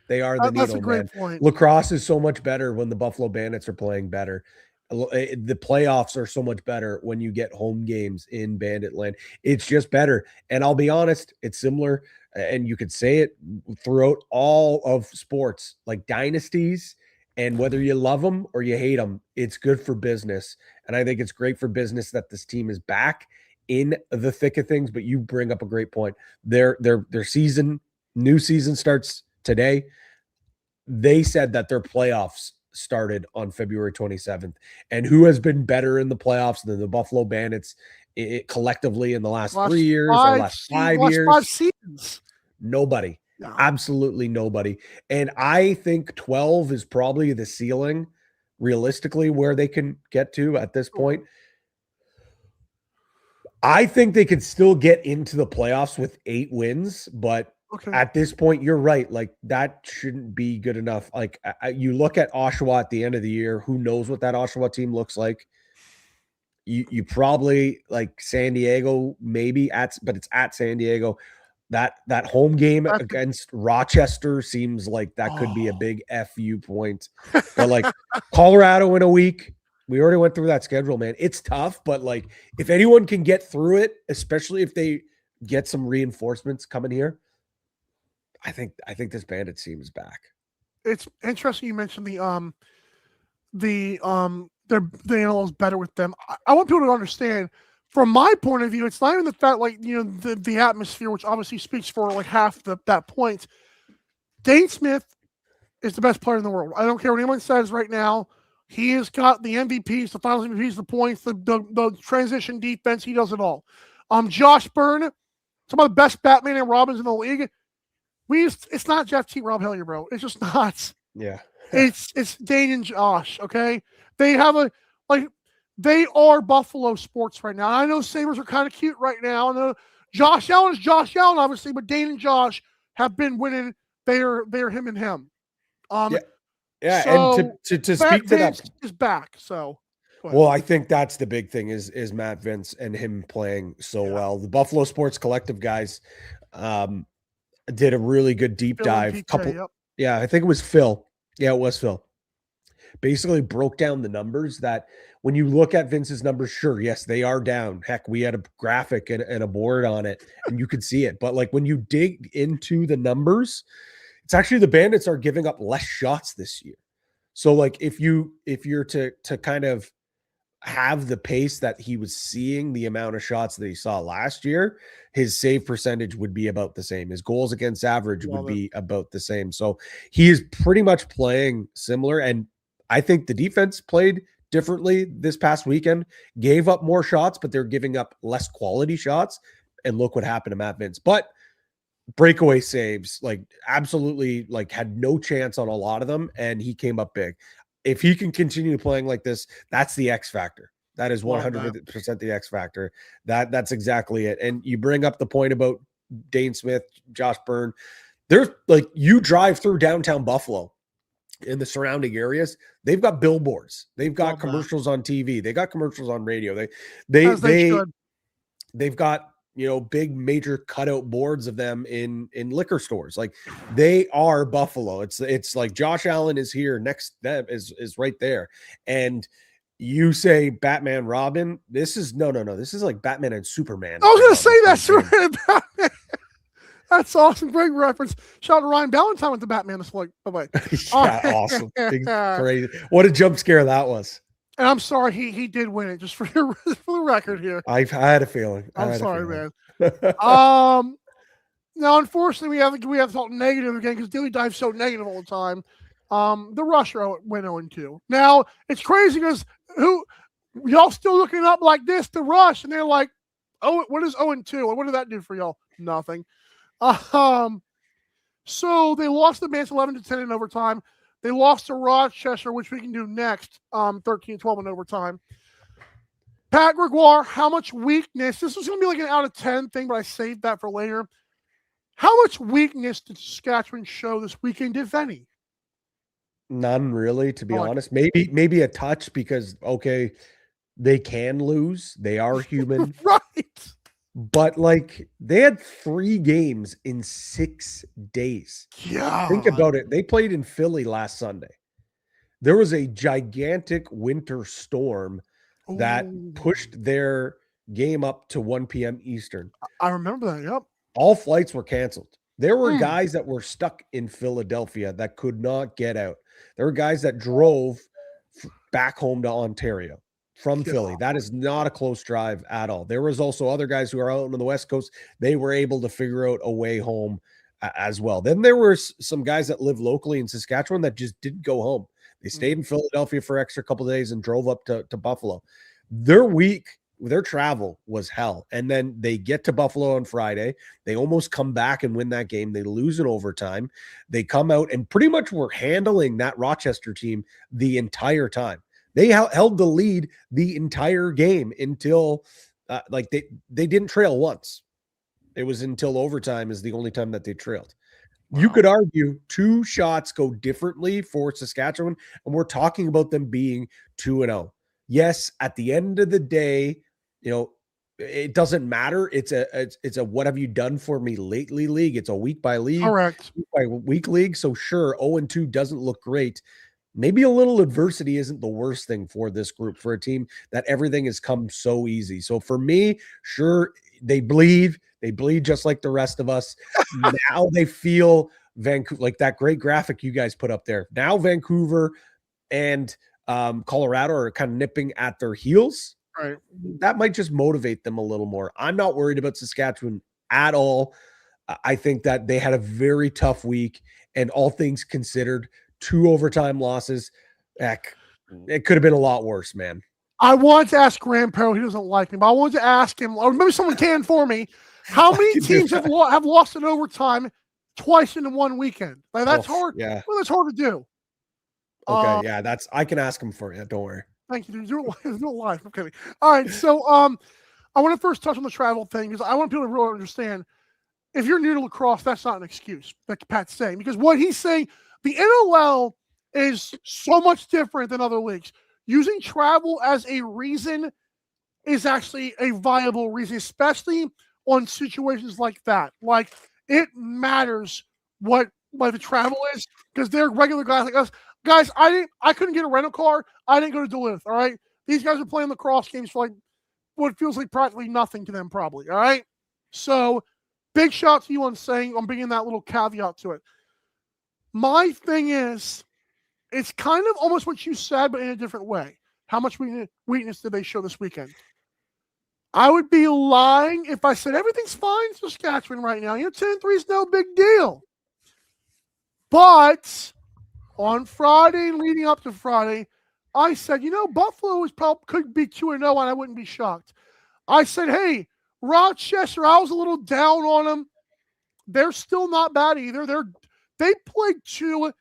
They are the needle, that's a great point. Lacrosse is so much better when the Buffalo Bandits are playing better. The playoffs are so much better when you get home games in Bandit land. It's just better. And I'll be honest, it's similar, and you could say it throughout all of sports, like dynasties, and whether you love them or you hate them, it's good for business. And I think it's great for business that this team is back in the thick of things. But you bring up a great point. Their new season starts today. They said that their playoffs started on February 27th. And who has been better in the playoffs than the Buffalo Bandits collectively in the last 3 years or last 5 years? 5 seasons. Nobody. No. Absolutely nobody. And I think 12 is probably the ceiling realistically where they can get to at this point. I think they could still get into the playoffs with 8 wins, but at this point, you're right. Like that shouldn't be good enough. Like you look at Oshawa at the end of the year, who knows what that Oshawa team looks like? You probably like San Diego, maybe but it's at San Diego. That home game against Rochester seems like that could be a big FU point. But like Colorado in a week, we already went through that schedule, man. It's tough, but like if anyone can get through it, especially if they get some reinforcements coming here, I think this Bandit team is back. It's interesting you mentioned the NLL is better with them. I want people to understand, from my point of view, it's not even the fact the atmosphere, which obviously speaks for like half that point. Dane Smith is the best player in the world. I don't care what anyone says right now. He has got the MVPs, the finals MVPs, the points, the transition defense. He does it all. Josh Byrne, some of the best Batman and Robins in the league. It's not Jeff T. Rob Hellier, bro. It's just not. Yeah. It's Dane and Josh, okay? They have they are Buffalo sports right now. I know Sabres are kind of cute right now. I know Josh Allen is Josh Allen, obviously, but Dane and Josh have been winning. They're him and him. Yeah, so and to speak to that is back. So well, I think that's the big thing is Matt Vince and him playing so well. The Buffalo Sports Collective guys did a really good deep dive. Yeah, I think it was Phil. Yeah, it was Phil. Basically broke down the numbers that when you look at Vince's numbers, sure, yes, they are down. Heck, we had a graphic and a board on it, and you could see it. But like when you dig into the numbers, it's actually the Bandits are giving up less shots this year. So like if you're to kind of have the pace that he was seeing, the amount of shots that he saw last year, his save percentage would be about the same. His goals against average would be about the same. So he is pretty much playing similar. And I think the defense played differently this past weekend, gave up more shots, but they're giving up less quality shots. And look what happened to Matt Vince. But breakaway saves, like absolutely like had no chance on a lot of them. And he came up big. If he can continue playing like this, that's the X factor. That is 100% the X factor. That's exactly it. And you bring up the point about Dane Smith, Josh Byrne. There's like you drive through downtown Buffalo in the surrounding areas, they've got billboards. They've got commercials on TV. They got commercials on radio. They've got big major cutout boards of them in liquor stores. Like, they are Buffalo. It's like Josh Allen is here, next them is right there. And you say Batman Robin, this is no. This is like Batman and Superman. I was going to say that's right. That's awesome. Great reference. Shout out to Ryan Ballantyne with the Batman this week. Bye-bye. Yeah, awesome. Crazy. What a jump scare that was. And I'm sorry he did win it, just for the record here. I had a feeling. I'm sorry, man. Now, unfortunately, we have to talk negative again because Dilly Dive's so negative all the time. The Rush went 0-2. Now, it's crazy because y'all still looking up like this, the Rush, and they're like, oh, what is 0-2? What did that do for y'all? Nothing. So they lost the Mance 11-10 in overtime. They lost to Rochester, which we can do next, 13-12 in overtime. Pat Gregoire, how much weakness? This was going to be like an out of 10 thing, but I saved that for later. How much weakness did Saskatchewan show this weekend, if any? None, really, to be honest. Maybe a touch because, okay, they can lose. They are human. Right. But, like, they had 3 games in 6 days. Yeah. Think about it. They played in Philly last Sunday. There was a gigantic winter storm that pushed their game up to 1 p.m. Eastern. I remember that, yep. All flights were canceled. There were guys that were stuck in Philadelphia that could not get out. There were guys that drove back home to Ontario from Philly. That is not a close drive at all. There was also other guys who are out on the West Coast. They were able to figure out a way home as well. Then there were some guys that live locally in Saskatchewan that just didn't go home. They stayed in Philadelphia for extra couple of days and drove up to Buffalo. Their travel was hell. And then they get to Buffalo on Friday. They almost come back and win that game. They lose in overtime. They come out and pretty much were handling that Rochester team the entire time. They held the lead the entire game until they didn't trail once. It was until overtime is the only time that they trailed. Wow. You could argue 2 shots go differently for Saskatchewan, and we're talking about them being 2-0. Yes, at the end of the day, it doesn't matter. It's a what have you done for me lately league. It's a week by league, correct, week by week league. So sure, 0-2 doesn't look great. Maybe a little adversity isn't the worst thing for this group, for a team that everything has come so easy. So for me, sure, they bleed just like the rest of us. Now they feel Vancouver, like that great graphic you guys put up there. Now Vancouver and Colorado are kind of nipping at their heels. Right. That might just motivate them a little more. I'm not worried about Saskatchewan at all. I think that they had a very tough week, and all things considered, 2 overtime losses. Heck, it could have been a lot worse, man. I wanted to ask Grandpa, he doesn't like me, but I wanted to ask him, or maybe someone can for me, how many teams have lost in overtime twice in one weekend? Like, that's hard. Yeah. Well, that's hard to do. Okay, yeah, I can ask him for you. Don't worry. Thank you. Do it live. I'm kidding. All right, so I want to first touch on the travel thing because I want people to really understand. If you're new to lacrosse, that's not an excuse, like Pat's saying, because what he's saying, the NLL is so much different than other leagues. Using travel as a reason is actually a viable reason, especially on situations like that. Like, it matters what the travel is because they're regular guys like us. Guys, I couldn't get a rental car. I didn't go to Duluth, all right? These guys are playing lacrosse games for like what feels like practically nothing to them probably, all right? So, big shout to you on bringing that little caveat to it. My thing is, it's kind of almost what you said, but in a different way. How much weakness did they show this weekend? I would be lying if I said everything's fine in Saskatchewan right now. 10-3 is no big deal. But on Friday and leading up to Friday, I said, Buffalo could be 2-0 and I wouldn't be shocked. I said, hey, Rochester, I was a little down on them. They're still not bad either. They played 2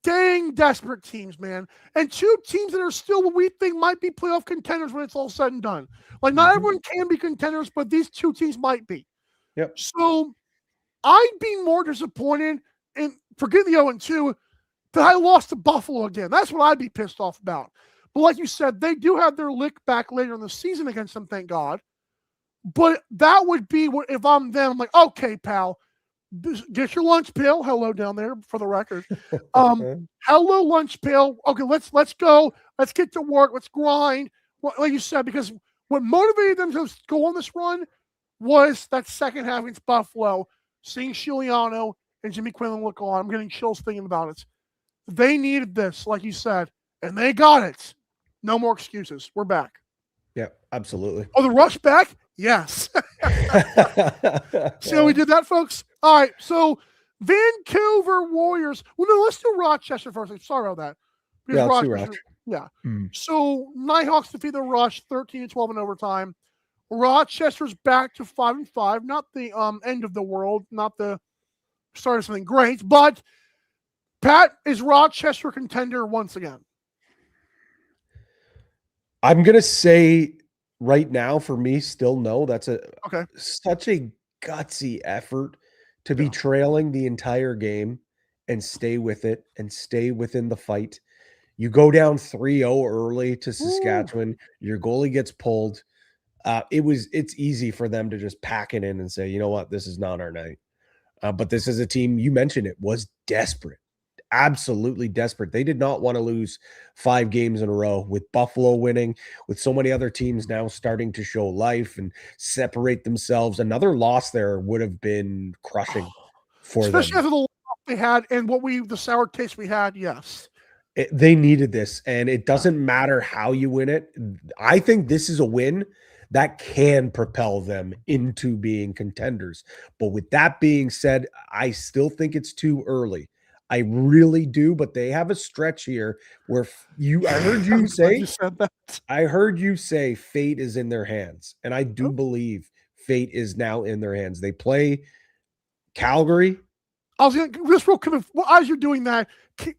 dang desperate teams, man. And 2 teams that are still what we think might be playoff contenders when it's all said and done. Like, not everyone can be contenders, but these 2 teams might be. Yep. So I'd be more disappointed, and forget the 0-2, that I lost to Buffalo again. That's what I'd be pissed off about. But like you said, they do have their lick back later in the season against them, thank God. But that would be what if I'm them. I'm like, okay, pal, get your lunch pail. Hello down there for the record. Hello lunch pail. Okay, let's go. Let's get to work. Let's grind. Well, like you said, because what motivated them to go on this run was that second half against Buffalo, seeing Giuliano and Jimmy Quinlan look on. I'm getting chills thinking about it. They needed this, like you said, and they got it. No more excuses. We're back. Yeah, absolutely. Oh, the rush back? Yes. See how we did that, folks? All right, so Vancouver Warriors. Well, no, let's do Rochester first. Sorry about that. Yeah, let's do Rochester. Yeah. So Nighthawks defeat the Rush 13-12 in overtime. Rochester's back to 5-5. Not the end of the world, not the start of something great, but Pat, is Rochester a contender once again? I'm gonna say right now for me, still no. That's such a gutsy effort to be trailing the entire game and stay with it and stay within the fight. You go down 3-0 early to Saskatchewan. Your goalie gets pulled. It's easy for them to just pack it in and say, you know what, this is not our night. But this is a team, you mentioned it, was desperate. Absolutely desperate. They did not want to lose 5 games in a row, with Buffalo winning, with so many other teams now starting to show life and separate themselves. Another loss there would have been crushing for them. Especially after the loss they had and the sour taste we had, yes. They needed this, and it doesn't matter how you win it. I think this is a win that can propel them into being contenders. But with that being said, I still think it's too early. I really do, but they have a stretch here where I heard you say, you said that. I heard you say fate is in their hands. And I do believe fate is now in their hands. They play Calgary. I was going to, just real quick, as you're doing that,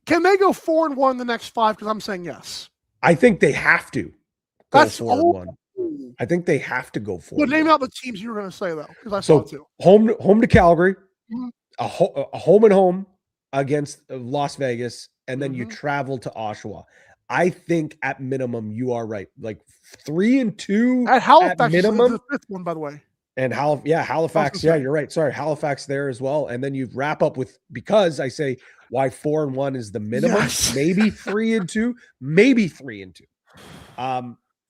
can they go 4-1 the next 5? Because I'm saying yes. I think they have to go 4-1. I think they have to go 4-1. Well, name out the teams you were going to say, though, because I saw it too. Home to Calgary, a home and home against Las Vegas, and then you travel to Oshawa. I think at minimum you are right. Like 3-2 at Halifax, at minimum. The 5th one, by the way. And Halifax. Yeah, you're right. Sorry, Halifax there as well. And then you wrap up with, because I say why 4-1 is the minimum. Yes. Maybe 3-2, maybe 3-2.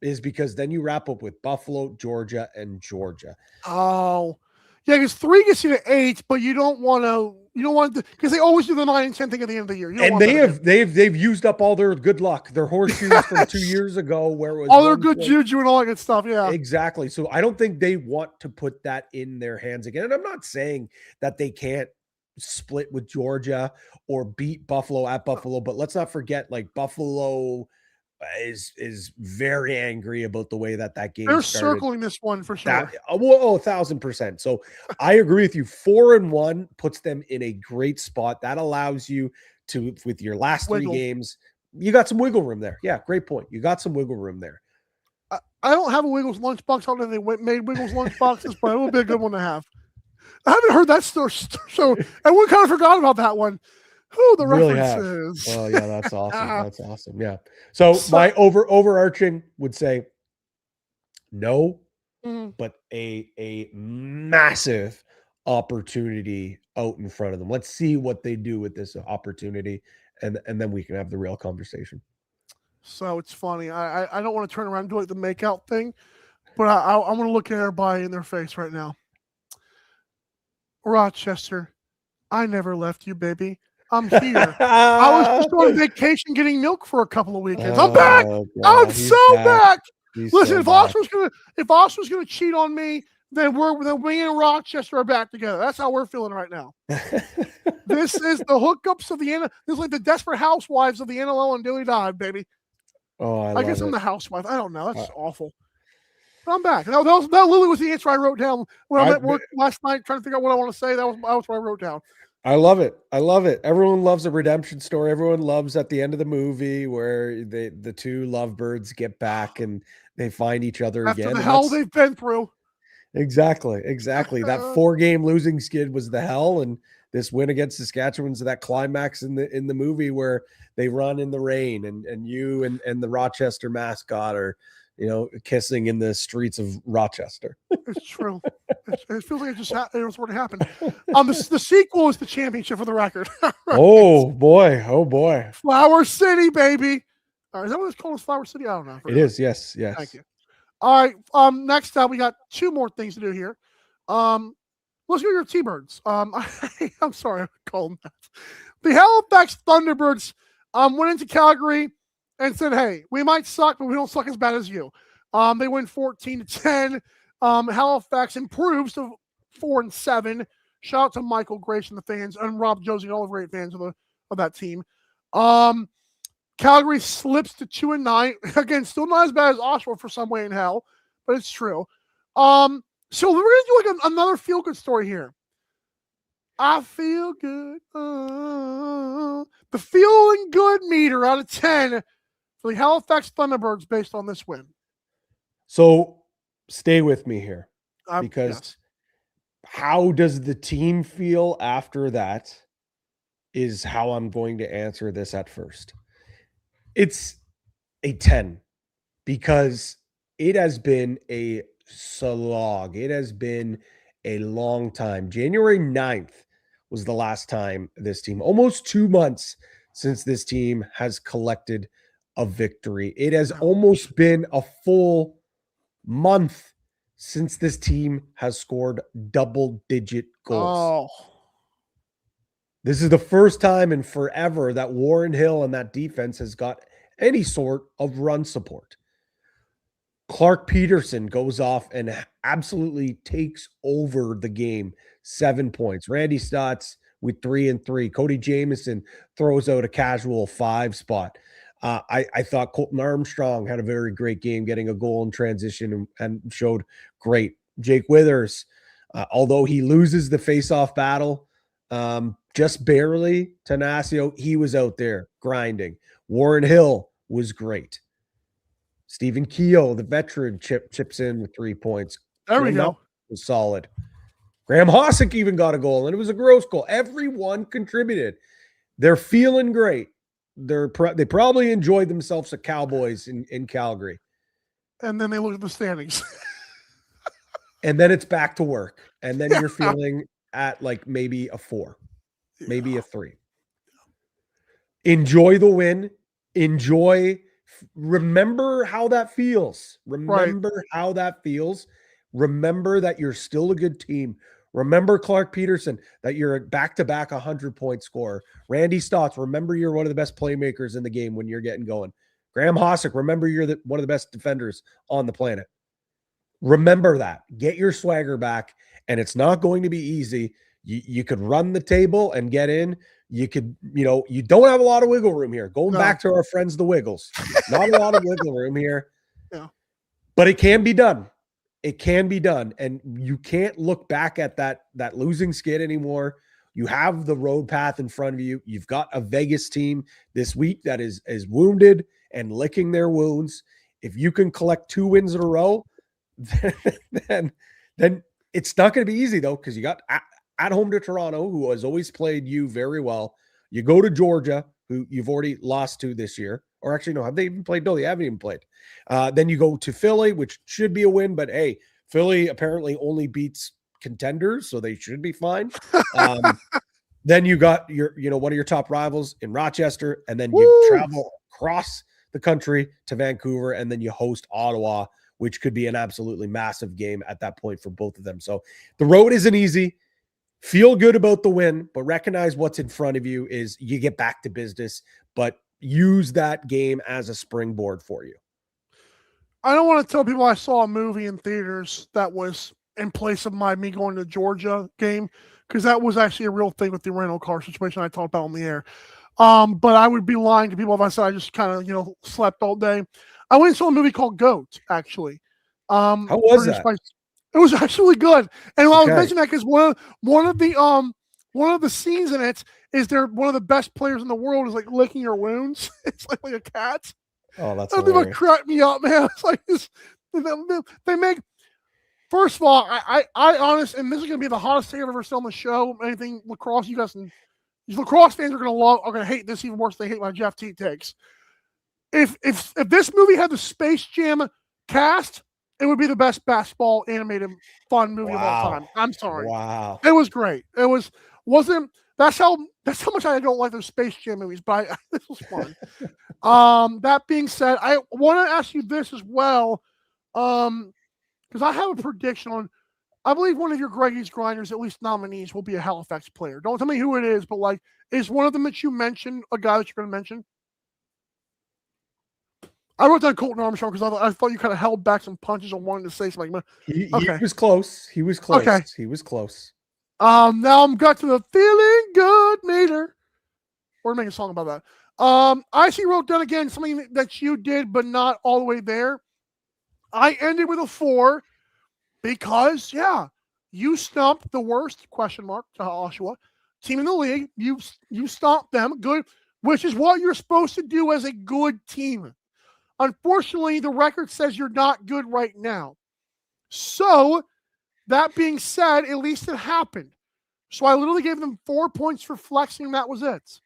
Is because then you wrap up with Buffalo, Georgia, and Georgia. Oh, yeah, because 3 gets you to 8, but you don't want to, because they always do the 9 and 10 thing at the end of the year. And they've used up all their good luck, their horseshoes from 2 years ago, where it was all their good juju and all that good stuff. Yeah, exactly. So I don't think they want to put that in their hands again. And I'm not saying that they can't split with Georgia or beat Buffalo at Buffalo, but let's not forget, like, Buffalo is very angry about the way that game They're started. Circling this one for sure. 1,000%. So I agree with you. 4-1 puts them in a great spot. That allows you to, with your last 3 games, you got some wiggle room there. Yeah, great point. You got some wiggle room there. I don't have a Wiggles lunchbox. I don't know if they made Wiggles lunchboxes, but it would be a good one to have. I haven't heard that story, so everyone kind of forgot about that one. Who the really reference is. Oh, yeah, that's awesome. That's awesome. Yeah. So my overarching would say no, but a massive opportunity out in front of them. Let's see what they do with this opportunity, and then we can have the real conversation. So it's funny. I don't want to turn around and do like the make-out thing, but I want to look at everybody in their face right now. Rochester, I never left you, baby. I'm here. I was just on vacation getting milk for a couple of weekends. I'm back. God, I'm so back. Listen, if Austin's gonna cheat on me, then we and Rochester are back together. That's how we're feeling right now. This is the hookups of the this is like the Desperate Housewives of the NLL and Daily Dive, baby. Oh, I guess I'm the housewife. I don't know. That's awful. But I'm back. That literally was the answer I wrote down when I was at work last night trying to figure out what I want to say. That was what I wrote down. I love it. I love it. Everyone loves a redemption story. Everyone loves at the end of the movie where the 2 lovebirds get back and they find each other after again. The hell they've been through. Exactly. That 4-game losing skid was the hell, and this win against Saskatchewan's that climax in the movie where they run in the rain and you and the Rochester mascot are, kissing in the streets of Rochester. It's true. It feels like it just it was already happened. The sequel is the championship for the record. Right. Oh boy. Flower City, baby. Is that what it's called? Flower City? I don't know. It is. Yes. Thank you. All right. Next up, we got two more things to do here. Let's go to your T-Birds. I'm sorry, I called them that. The Halifax Thunderbirds went into Calgary and said, "Hey, we might suck, but we don't suck as bad as you." They win 14-10. Halifax improves to 4-7. Shout out to Michael Grace and the fans, and Rob Josie, all the great fans of that team. Calgary slips to 2-9. Again, still not as bad as Oshawa for some way in hell, but it's true. So we're gonna do another feel-good story here. I feel good. The feeling good meter out of 10 for the Halifax Thunderbirds based on this win. So stay with me here, because yes. How does the team feel after that is how I'm going to answer this at first. It's a 10 because it has been a slog. It has been a long time. January 9th was the last time this team, almost 2 months since this team has collected a victory. It has almost been a full month since this team has scored double-digit goals. Oh. This is the first time in forever that Warren Hill and that defense has got any sort of run support. Clark Peterson goes off and absolutely takes over the game. 7 points. Randy Stotts with 3 and 3. Cody Jamieson throws out a casual 5 spot. I thought Colton Armstrong had a very great game, getting a goal in transition and showed great. Jake Withers, although he loses the face-off battle, just barely, Tenasio, he was out there grinding. Warren Hill was great. Stephen Keogh, the veteran, chips in with 3 points. There we go. Was solid. Graham Hossack even got a goal, and it was a gross goal. Everyone contributed. They're feeling great. They probably enjoyed themselves at Cowboys in Calgary. And then they look at the standings. And then it's back to work. And then you're feeling at like maybe a 4, maybe a 3. Enjoy the win. Remember how that feels. Remember how that feels. Remember that you're still a good team. Remember Clark Peterson, that you're a back-to-back 100-point scorer. Randy Stotts, remember you're one of the best playmakers in the game when you're getting going. Graham Hossack, remember you're one of the best defenders on the planet. Remember that. Get your swagger back, and it's not going to be easy. You could run the table and get in. You could, you don't have a lot of wiggle room here. Going back to our friends, the Wiggles. Not a lot of wiggle room here. Yeah. But it can be done. It can be done. And you can't look back at that losing skid anymore. You have the road path in front of you. You've got a Vegas team this week that is wounded and licking their wounds. If you can collect 2 wins in a row, then it's not going to be easy, though, because you got at home to Toronto, who has always played you very well. You go to Georgia, who you've already lost to this year. Or actually, no, have they even played? No, they haven't even played. Then you go to Philly, which should be a win. But, hey, Philly apparently only beats contenders, so they should be fine. Then you got one of your top rivals in Rochester, and then you travel across the country to Vancouver, and then you host Ottawa, which could be an absolutely massive game at that point for both of them. So the road isn't easy. Feel good about the win, but recognize what's in front of you is you get back to business, but use that game as a springboard for you. I don't want to tell people I saw a movie in theaters that was in place of me going to Georgia game, because that was actually a real thing with the rental car situation I talked about on the air. But I would be lying to people if I said I just kind of, slept all day. I went and saw a movie called Goat, actually. How was that? It was actually good. And I was mentioning that because one of the scenes in it is one of the best players in the world is like licking your wounds. It's like a cat. Oh, that's that thing cracked me up, man. It's like this. They make. First of all, I honestly, and this is gonna be the hottest thing I've ever seen on the show. Anything lacrosse, you guys, lacrosse fans are gonna hate this even worse than they hate my Jeff T takes. If this movie had the Space Jam cast, it would be the best basketball animated fun movie of all time. I'm sorry. Wow. It was great. It wasn't. That's how much I don't like those Space Jam movies, but this was fun. That being said, I want to ask you this as well, because I have a prediction on. I believe one of your Greggy's Grinders, at least nominees, will be a Halifax player. Don't tell me who it is, but like, is one of them that you mentioned a guy that you're going to mention? I wrote down Colton Armstrong because I thought you kind of held back some punches and wanted to say something. He was close. He was close. Okay. He was close. Now I'm got to the feeling good meter. We're making a song about that. I actually wrote down again something that you did, but not all the way there. I ended with a 4 because, you stumped the worst (to Oshawa) team in the league. You stomped them, good, which is what you're supposed to do as a good team. Unfortunately, the record says you're not good right now. So, that being said, at least it happened. So I literally gave them 4 points for flexing, and that was it.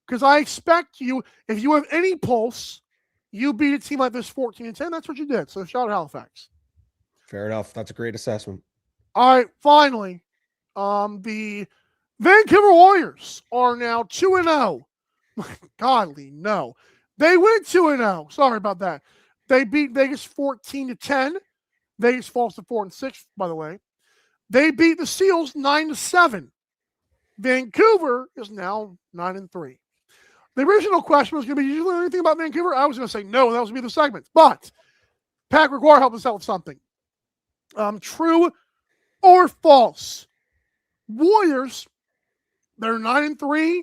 Because I expect you, if you have any pulse, you beat a team like this 14-10. That's what you did. So shout out Halifax. Fair enough. That's a great assessment. All right, finally, the Vancouver Warriors are now 2-0. Godly, no. They went 2-0. Sorry about that. They beat Vegas 14-10. Vegas falls to 4-6, by the way. They beat the Seals 9-7. Vancouver is now 9-3. The original question was going to be, did you learn anything about Vancouver? I was going to say no, that was going to be the segment. But Pat Gregoire helped us out with something. True or false? Warriors, they're 9-3,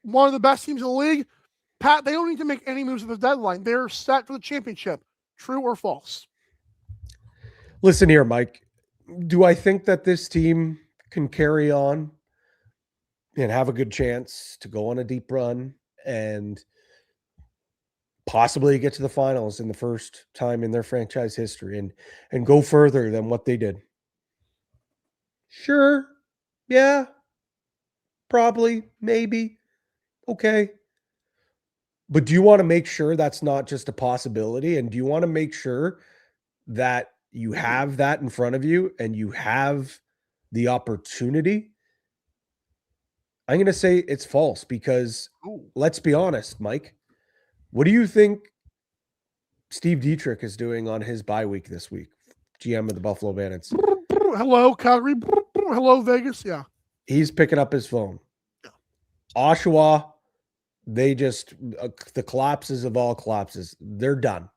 one of the best teams in the league. Pat, they don't need to make any moves at the deadline. They're set for the championship. True or false? Listen here, Mike. Do I think that this team can carry on and have a good chance to go on a deep run and possibly get to the finals in the first time in their franchise history and go further than what they did? Sure. Yeah. Probably. Maybe. Okay. But do you want to make sure that's not just a possibility? And do you want to make sure that you have that in front of you and you have the opportunity? I'm going to say it's false because let's be honest, Mike. What do you think Steve Dietrich is doing on his bye week this week? GM of the Buffalo Bandits. Hello, Calgary. Hello, Vegas. Yeah. He's picking up his phone. Yeah. Oshawa, they just, the collapses of all collapses, they're done.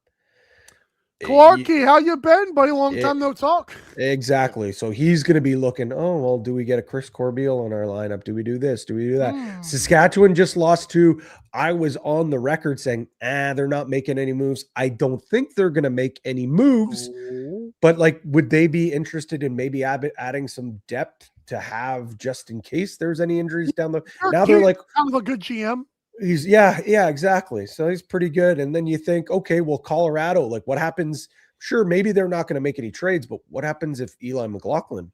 Clarky, how you been, buddy? Long time no talk. Exactly. So he's going to be looking, oh, well, do we get a Chris Corbeil on our lineup? Do we do this? Do we do that? Saskatchewan just lost to, I was on the record saying, they're not making any moves. I don't think they're going to make any moves. But, like, would they be interested in maybe adding some depth to have just in case there's any injuries down the – now they're like – kind of a good GM. He's yeah, exactly. So he's pretty good. And then you think, okay, well, Colorado, like what happens? Sure, maybe they're not going to make any trades, but what happens if Eli McLaughlin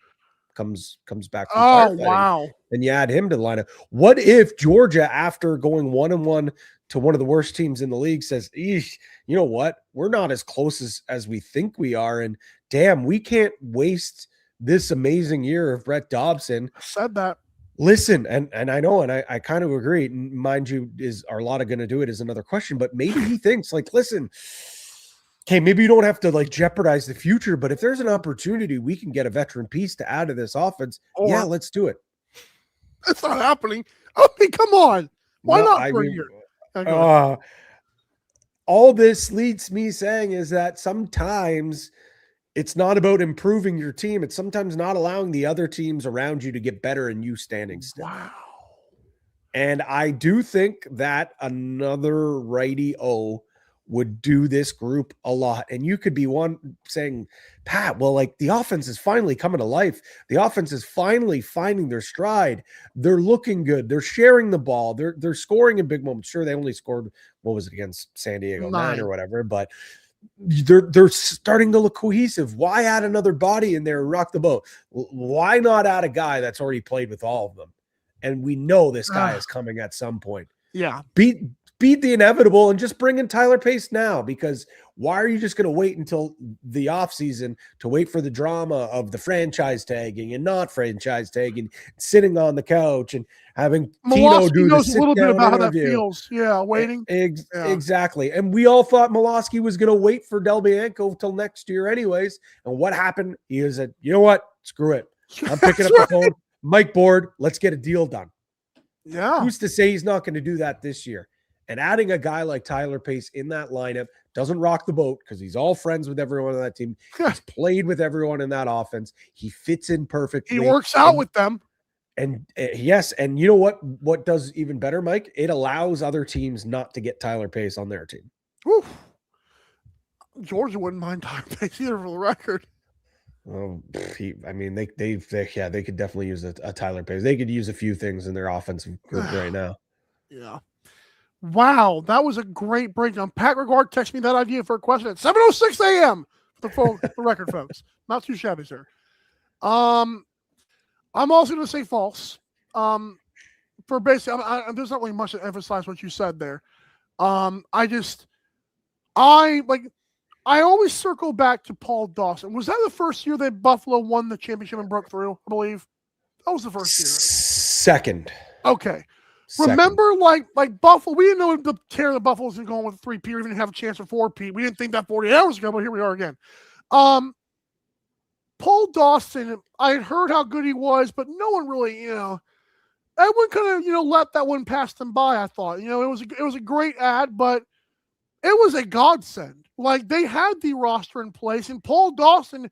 comes back from firefighting? Wow. And you add him to the lineup? What if Georgia, after going 1-1 to one of the worst teams in the league, says, you know what? We're not as close as we think we are. And damn, we can't waste this amazing year of Brett Dobson. I said that. Listen, and I know, and I kind of agree. Mind you, is Arlotta going to do it is another question, but maybe he thinks like, listen, okay, maybe you don't have to like jeopardize the future, but if there's an opportunity, we can get a veteran piece to add to this offense. Yeah, let's do it. That's not happening. I mean, come on. Why not for a year? All this leads me saying is that sometimes it's not about improving your team. It's sometimes not allowing the other teams around you to get better and you standing still. Wow. And I do think that another righty-o would do this group a lot. And you could be one saying, Pat, well, like the offense is finally coming to life. The offense is finally finding their stride. They're looking good. They're sharing the ball. They're scoring in big moments. Sure, they only scored, what was it, against San Diego, 9 or whatever, but they're starting to look cohesive. Why add another body in there and rock the boat? Why not add a guy that's already played with all of them? And we know this guy is coming at some point. Yeah. beat the inevitable and just bring in Tyler Pace now, because why are you just going to wait until the offseason to wait for the drama of the franchise tagging and not franchise tagging, sitting on the couch and having Tino do the knows a little bit about how that interview. feels. Yeah, waiting. Exactly. And we all thought Molosky was going to wait for Del Bianco till next year anyways. And what happened? He said, you know what? Screw it. I'm picking up the phone. Mike Board, let's get a deal done. Yeah. Who's to say he's not going to do that this year? And adding a guy like Tyler Pace in that lineup doesn't rock the boat because he's all friends with everyone on that team. He's played with everyone in that offense. He fits in perfectly. He works out with them. And yes, and you know what does even better, Mike? It allows other teams not to get Tyler Pace on their team. Whew. Georgia wouldn't mind Tyler Pace either, for the record. Well, they could definitely use a Tyler Pace. They could use a few things in their offensive group right now. Yeah. Wow, that was a great breakdown. Pat Gregoire texted me that idea for a question at 7:06 a.m. The record, folks. Not too shabby, sir. I'm also going to say false. For basically, there's not really much to emphasize what you said there. I always circle back to Paul Dawson. Was that the first year that Buffalo won the championship and broke through? I believe that was the first year. Second. Okay. Second. Remember, like Buffalo, we didn't know the tear the Buffalo was going with 3P or even have a chance for 4P. We didn't think that 40 hours ago, but here we are again. Paul Dawson, I had heard how good he was, but no one really, everyone kind of, let that one pass them by. I thought, it was a great ad, but it was a godsend. Like, they had the roster in place, and Paul Dawson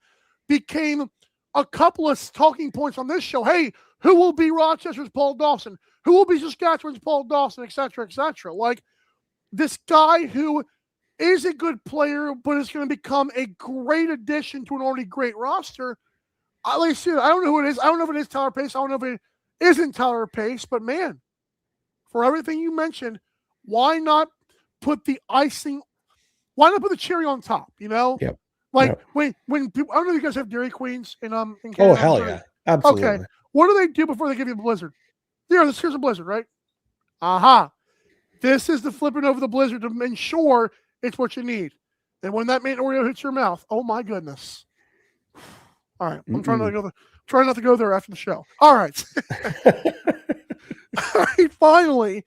became a couple of talking points on this show. Hey, who will be Rochester's Paul Dawson? Who will be Saskatchewan's Paul Dawson, et cetera, et cetera. Like, this guy who is a good player, but is going to become a great addition to an already great roster. Like I said, I don't know who it is. I don't know if it is Tyler Pace. I don't know if it isn't Tyler Pace. But, man, for everything you mentioned, why not put the icing – why not put the cherry on top, Yep. Like, when people – I don't know if you guys have Dairy Queens in Canada. Oh, hell yeah. Absolutely. Okay. What do they do before they give you a Blizzard? Here's a Blizzard, right? Aha. This is the flipping over the Blizzard to ensure it's what you need. And when that main Oreo hits your mouth, oh my goodness. All right. I'm trying not to go there after the show. All right. All right, finally.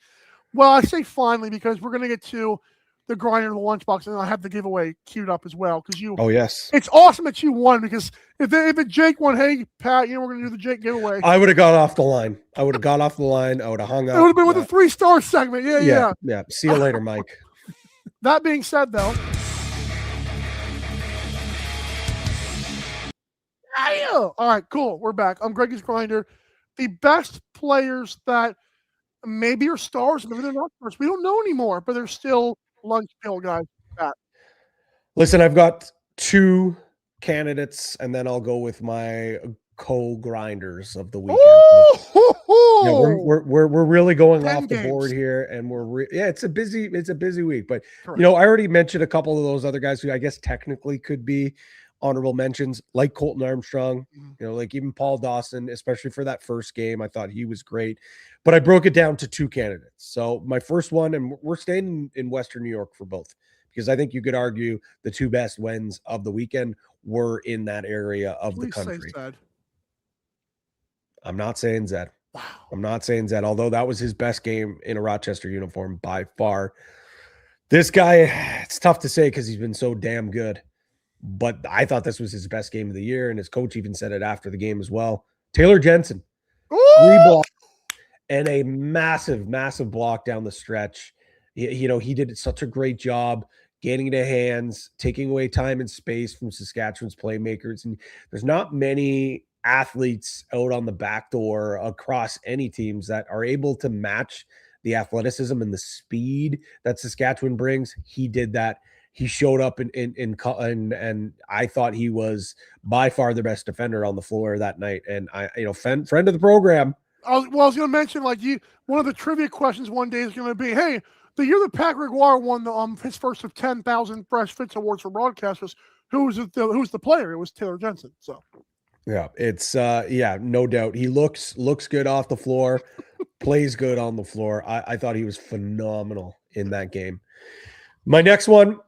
Well, I say finally because we're going to get to the grinder of the lunchbox, and I have the giveaway queued up as well because you. Oh yes, it's awesome that you won because if Jake won, hey Pat, we're going to do the Jake giveaway. I would have got off the line. I would have hung up. It would have been with a 3-star segment. Yeah. See you later, Mike. That being said, though. All right, cool. We're back. I'm Greggy's Grinder. The best players that maybe are stars, maybe they're not stars. We don't know anymore, but they're still lunch pill guys. Listen, I've got 2 candidates, and then I'll go with my co-grinders of the weekend. We're really going off the board here, and it's a busy week. But correct. I already mentioned a couple of those other guys who I guess technically could be honorable mentions, like Colton Armstrong, like even Paul Dawson, especially for that first game. I thought he was great, but I broke it down to 2 candidates. So my first one, and we're staying in Western New York for both, because I think you could argue the 2 best wins of the weekend were in that area of the country. I'm not saying Zed. Wow. I'm not saying Zed, although that was his best game in a Rochester uniform by far. This guy, it's tough to say because he's been so damn good. But I thought this was his best game of the year, and his coach even said it after the game as well. Taylor Jensen, 3 blocks and a massive, massive block down the stretch. He did such a great job getting to hands, taking away time and space from Saskatchewan's playmakers. And there's not many athletes out on the back door across any teams that are able to match the athleticism and the speed that Saskatchewan brings. He did that. He showed up and I thought he was by far the best defender on the floor that night. And friend of the program. I was going to mention, one of the trivia questions one day is going to be, hey, the year that Pat Gregoire won his first of 10,000 Fresh Fits Awards for broadcasters, who's the player? It was Taylor Jensen. So yeah, it's no doubt. He looks good off the floor, plays good on the floor. I thought he was phenomenal in that game. My next one,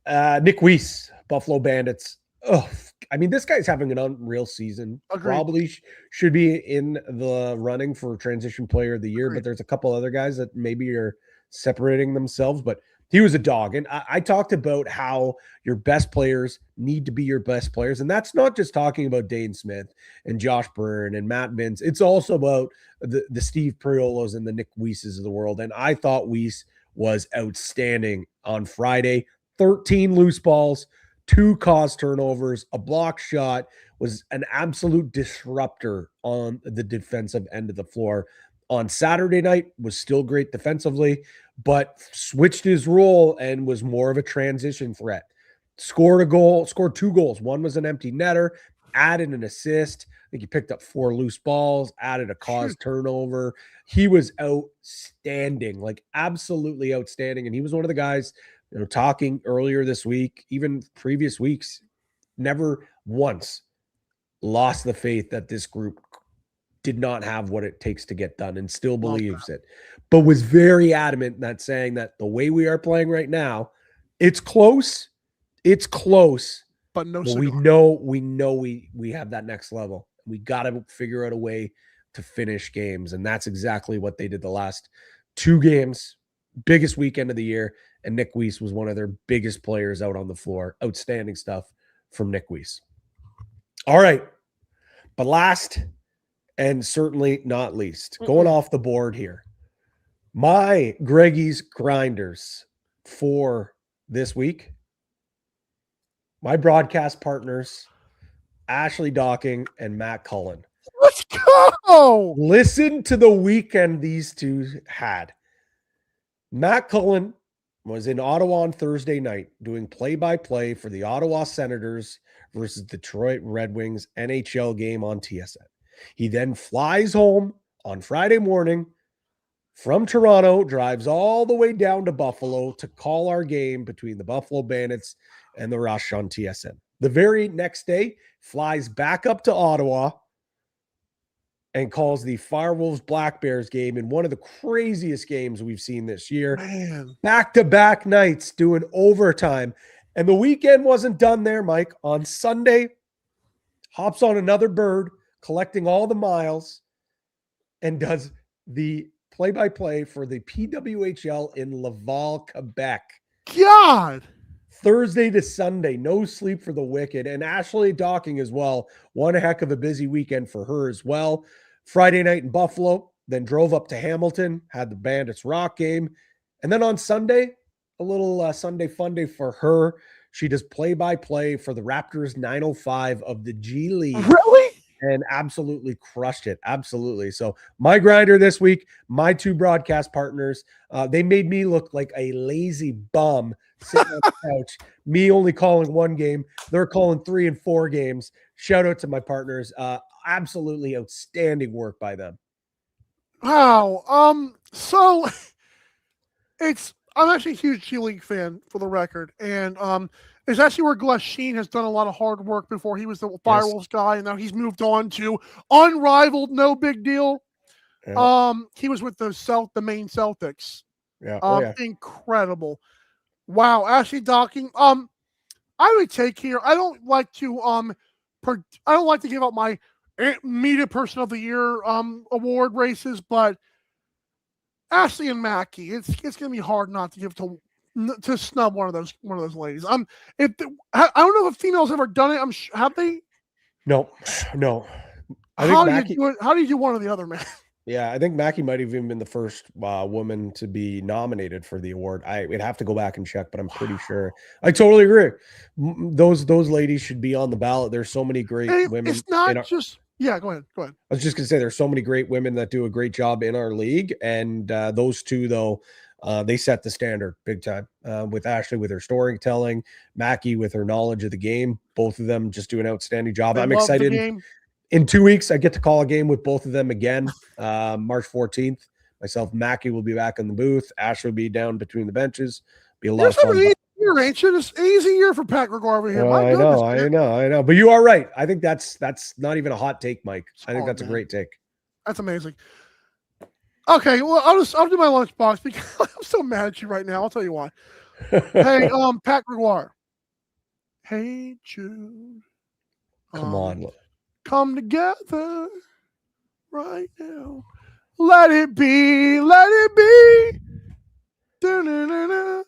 Nick Weiss, Buffalo Bandits. Oh, I mean, this guy's having an unreal season. Agreed. Probably should be in the running for transition player of the year, Agreed. but there's a couple other guys that maybe are separating themselves, but he was a dog. And I talked about how your best players need to be your best players. And that's not just talking about Dane Smith and Josh Byrne and Matt Vince. It's also about the Steve Priolos and the Nick Weisses of the world. And I thought Weiss was outstanding on Friday. 13 loose balls, 2 caused turnovers, a block shot, was an absolute disruptor on the defensive end of the floor. On Saturday night was still great defensively, but switched his role and was more of a transition threat. Scored 2 goals. One was an empty netter, added an assist. I think he picked up 4 loose balls, added a caused turnover. He was outstanding, like absolutely outstanding. And he was one of the guys, talking earlier this week, even previous weeks, never once lost the faith that this group did not have what it takes to get done and still believes it, but was very adamant that saying that the way we are playing right now, it's close, but no, but we know we have that next level. We got to figure out a way to finish games. And that's exactly what they did the last 2 games, biggest weekend of the year. And Nick Weiss was one of their biggest players out on the floor. Outstanding stuff from Nick Weiss. All right. But last and certainly not least, going off the board here, my Greggy's Grinders for this week, my broadcast partners, Ashley Docking and Matt Cullen. Let's go. Listen to the weekend these two had. Matt Cullen was in Ottawa on Thursday night doing play-by-play for the Ottawa Senators versus Detroit Red Wings NHL game on TSN. He then flies home on Friday morning from Toronto, drives all the way down to Buffalo to call our game between the Buffalo Bandits and the Rush on TSN. The very next day, flies back up to Ottawa and calls the Firewolves Black Bears game in one of the craziest games we've seen this year. Man. Back-to-back nights doing overtime. And the weekend wasn't done there, Mike. On Sunday, hops on another bird, collecting all the miles, and does the play-by-play for the PWHL in Laval, Quebec. God. Thursday to Sunday, no sleep for the wicked. And Ashley Docking as well. One heck of a busy weekend for her as well. Friday night in Buffalo, then drove up to Hamilton, had the Bandits Rock game. And then on Sunday, a little Sunday fun day for her. She does play-by-play for the Raptors 905 of the G League. Really? And absolutely crushed it. Absolutely. So my grinder this week, my 2 broadcast partners, they made me look like a lazy bum sitting on the couch. Me only calling 1 game. They're calling 3 and 4 games. Shout out to my partners. Absolutely outstanding work by them. Wow. So I'm actually a huge G League fan for the record. And it's actually where Gus Sheen has done a lot of hard work before. He was the Firewolves guy, and now he's moved on to unrivaled, no big deal. Yeah. He was with the main Celtics. Yeah. Incredible. Wow. Ashley Docking. I would take here. I don't like to give out my media person of the year award races, but Ashley and Mackie, it's gonna be hard not to give to snub one of those ladies. I don't know if females ever done it. Have they? No. How do you do one or the other, man? Yeah, I think Mackie might have even been the first woman to be nominated for the award. I would have to go back and check, but I'm pretty sure. I totally agree. Those ladies should be on the ballot. There's so many great women. It's not just. Yeah, go ahead. I was just gonna say there's so many great women that do a great job in our league, and those 2 though, they set the standard big time. With Ashley with her storytelling, Mackie with her knowledge of the game. Both of them just do an outstanding job. I'm excited. In 2 weeks, I get to call a game with both of them again. March 14th. Myself, Mackie will be back in the booth. Ashley will be down between the benches. Be a lot of fun. Year, ain't you? It's an easy year for Pat Gregoire over here. I know. But you are right. I think that's not even a hot take, Mike. I think that's a great take. That's amazing. Okay, well, I'll do my lunchbox because I'm so mad at you right now. I'll tell you why. Hey, Pat Gregoire. Hey, Jude. Come on. Come together right now. Let it be. Let it be. Da-na-na-na.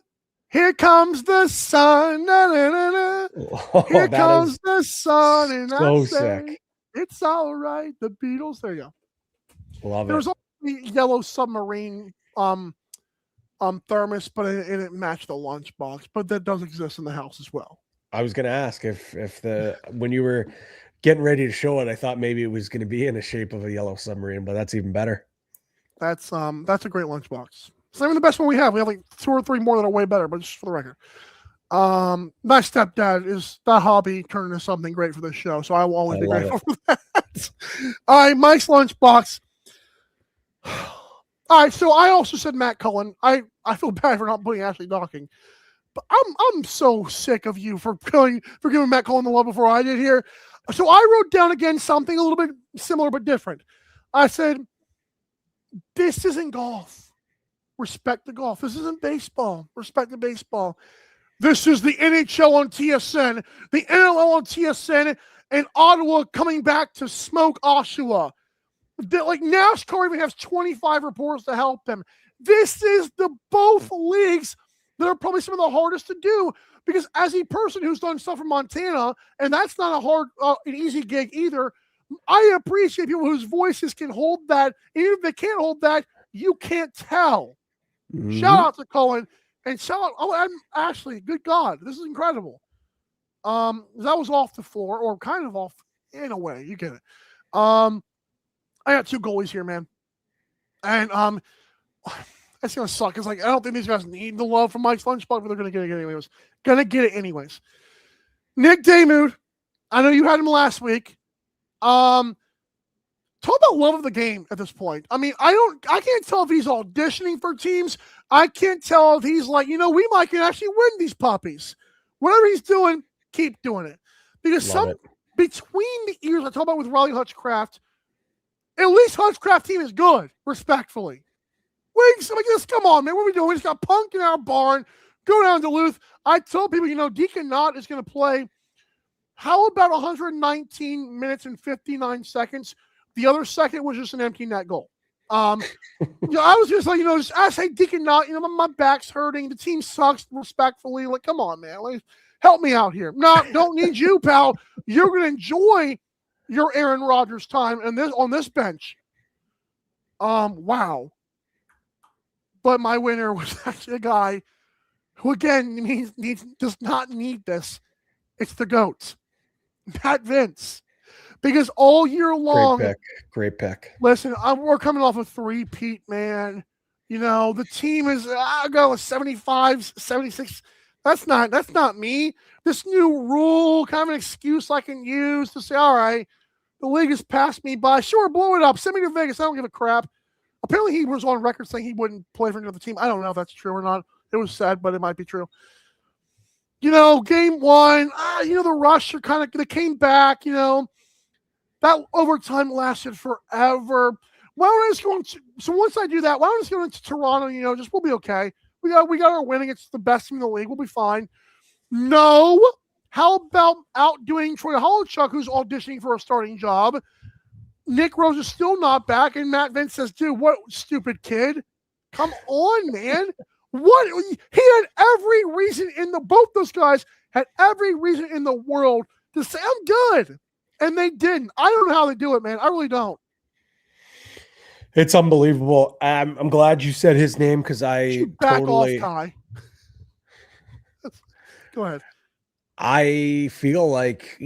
Here comes the sun. Na-na-na-na. Here comes the sun, and so I say, sick. it's all right. The Beatles. There you go. Love There's it. also the Yellow Submarine thermos, but it matched the lunchbox. But that does exist in the house as well. I was gonna ask if when you were getting ready to show it, I thought maybe it was gonna be in the shape of a yellow submarine, but that's even better. That's a great lunchbox. It's not even the best one we have. We have like 2 or 3 more that are way better, but just for the record. My stepdad is that hobby turned into something great for this show, so I will always be grateful for that. All right, Mike's lunchbox. All right, so I also said Matt Cullen. I feel bad for not putting Ashley Docking, but I'm so sick of you for giving Matt Cullen the love before I did here. So I wrote down again something a little bit similar but different. I said, this isn't golf. Respect the golf. This isn't baseball. Respect the baseball. This is the NHL on TSN, the NLL on TSN, and Ottawa coming back to smoke Oshawa. Like NASCAR even has 25 reporters to help them. This is the both leagues that are probably some of the hardest to do, because as a person who's done stuff in Montana, and that's not a hard, an easy gig either, I appreciate people whose voices can hold that. Even if they can't hold that, you can't tell. Mm-hmm. Shout out to Cullen and shout out. Oh, I'm Ashley. Good God, this is incredible. That was off the floor, or kind of off in a way. You get it. I got 2 goalies here, man, and that's gonna suck. Because like I don't think these guys need the love from Mike's lunchbox, but they're gonna get it anyways. Nick Damoud, I know you had him last week. Talk about love of the game at this point. I mean, I can't tell if he's auditioning for teams. I can't tell if he's like, we might can actually win these puppies. Whatever he's doing, keep doing it. Because between the ears, I talk about with Riley Hutchcraft, at least Hutchcraft team is good, respectfully. Wings, like this, come on, man. What are we doing? We just got Punk in our barn. Go down to Duluth. I told people, Deacon Knott is going to play. How about 119 minutes and 59 seconds? The other second was just an empty net goal. I was just like, just ask, hey, Deacon Knott, my back's hurting. The team sucks, respectfully. Like, come on, man. Like, help me out here. No, don't need you, pal. You're going to enjoy your Aaron Rodgers time on this bench. Wow. But my winner was actually a guy who, again, does not need this. It's the GOAT, Pat Vince. Because all year long, great pick. Listen, we're coming off a 3-peat, man. The team is I go with 75, 76. That's not me. This new rule, kind of an excuse I can use to say, all right, the league has passed me by. Sure, blow it up. Send me to Vegas. I don't give a crap. Apparently, he was on record saying he wouldn't play for another team. I don't know if that's true or not. It was sad, but it might be true. Game 1, the rush are they came back, that overtime lasted forever. Why don't I just go so once I do that, why don't I just go into Toronto, just we'll be okay. We got our winning. It's the best team in the league. We'll be fine. No. How about outdoing Troy Holochuk, who's auditioning for a starting job? Nick Rose is still not back, and Matt Vince says, dude, what stupid kid? Come on, man. What he had every reason both those guys had every reason in the world to say, I'm good. And they didn't. I don't know how they do it, man. I really don't. It's unbelievable. I'm glad you said his name because I back off, Ty. Go ahead. I feel like,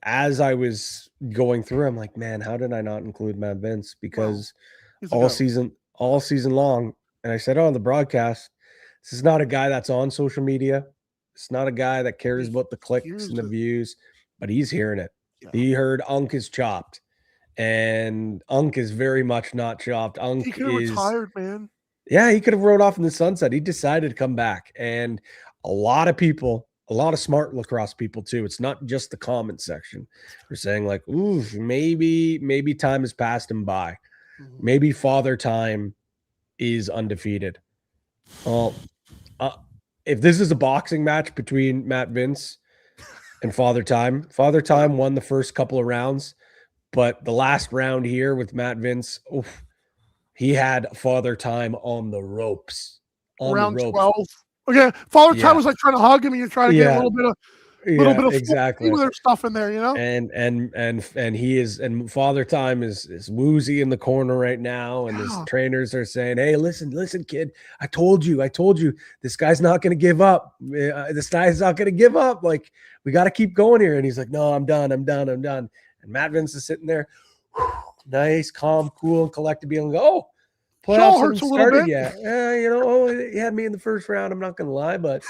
as I was going through, I'm like, man, how did I not include Matt Vince? Because all season long, and I said, on the broadcast, this is not a guy that's on social media. It's not a guy that cares about the clicks and the views, but he's hearing it. Yeah. He heard Unk is chopped, and Unk is very much not chopped. Unk he could have retired, man. Yeah, he could have rode off in the sunset. He decided to come back, and a lot of smart lacrosse people too. It's not just the comment section. They're saying like, ooh, maybe time has passed him by. maybe Father Time is undefeated. Well, if this is a boxing match between Matt Vince and Father Time won the first couple of rounds, but the last round here with Matt Vince, he had Father Time on the ropes. Round 12. Okay, Father Time was like trying to hug him, and you're trying to get a little bit of exactly their stuff in there, you know. And he is, and Father Time is woozy in the corner right now, and his trainers are saying, "Hey, listen, kid, I told you, this guy's not going to give up. This guy's not going to give up. Like, we got to keep going here." And he's like, "No, I'm done. And Matt Vince is sitting there, nice, calm, cool, and collected, being like, "Oh, playoffs haven't started yet. Yeah, he had me in the first round. I'm not going to lie, but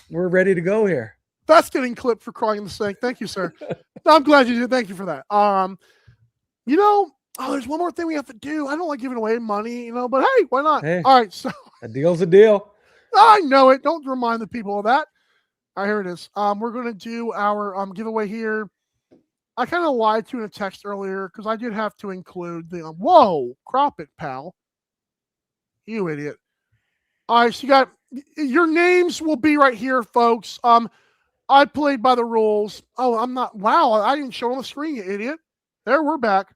we're ready to go here." That's getting clipped for crying in the sink. Thank you, sir. No, I'm glad you did. Thank you for that. There's one more thing we have to do. I don't like giving away money, but hey, why not? Hey, all right, so a deal's a deal. I know it. Don't remind the people of that. All right, here it is. We're going to do our giveaway here. I kind of lied to you in a text earlier because I did have to include the whoa, crop it, pal. You idiot. All right, so you got your names will be right here, folks. I played by the rules. Oh, I'm not. Wow, I didn't show on the screen, you idiot. There, we're back.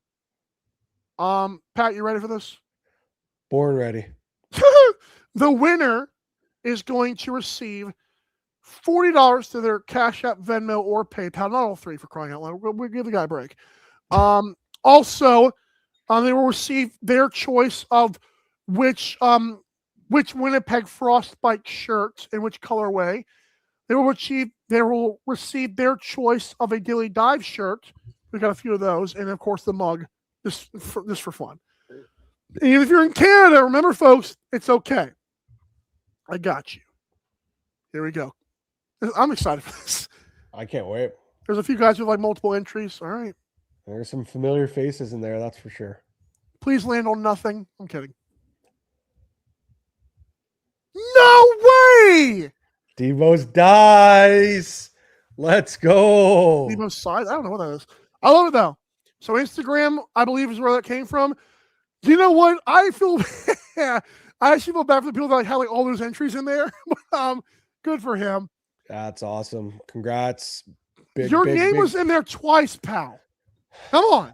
Pat, you ready for this? Born ready. The winner is going to receive $40 to their Cash App, Venmo, or PayPal. Not all three, for crying out loud. We'll give the guy a break. Also, they will receive their choice of which Winnipeg Frostbite shirt and which colorway. They will receive their choice of a Daily Dive shirt. We got a few of those, and of course the mug, just for fun. And if you're in Canada, remember, folks, it's okay. I got you. Here we go. I'm excited for this. I can't wait. There's a few guys with like multiple entries. All right. There's some familiar faces in there, that's for sure. Please land on nothing. I'm kidding. No way! Devo's dice. Let's go. Devo's size? I don't know what that is. I love it though. So Instagram, I believe, is where that came from. You know what? I feel I actually feel bad for the people that had like all those entries in there. Good for him. That's awesome. Congrats. Your name was in there twice, pal. Come on.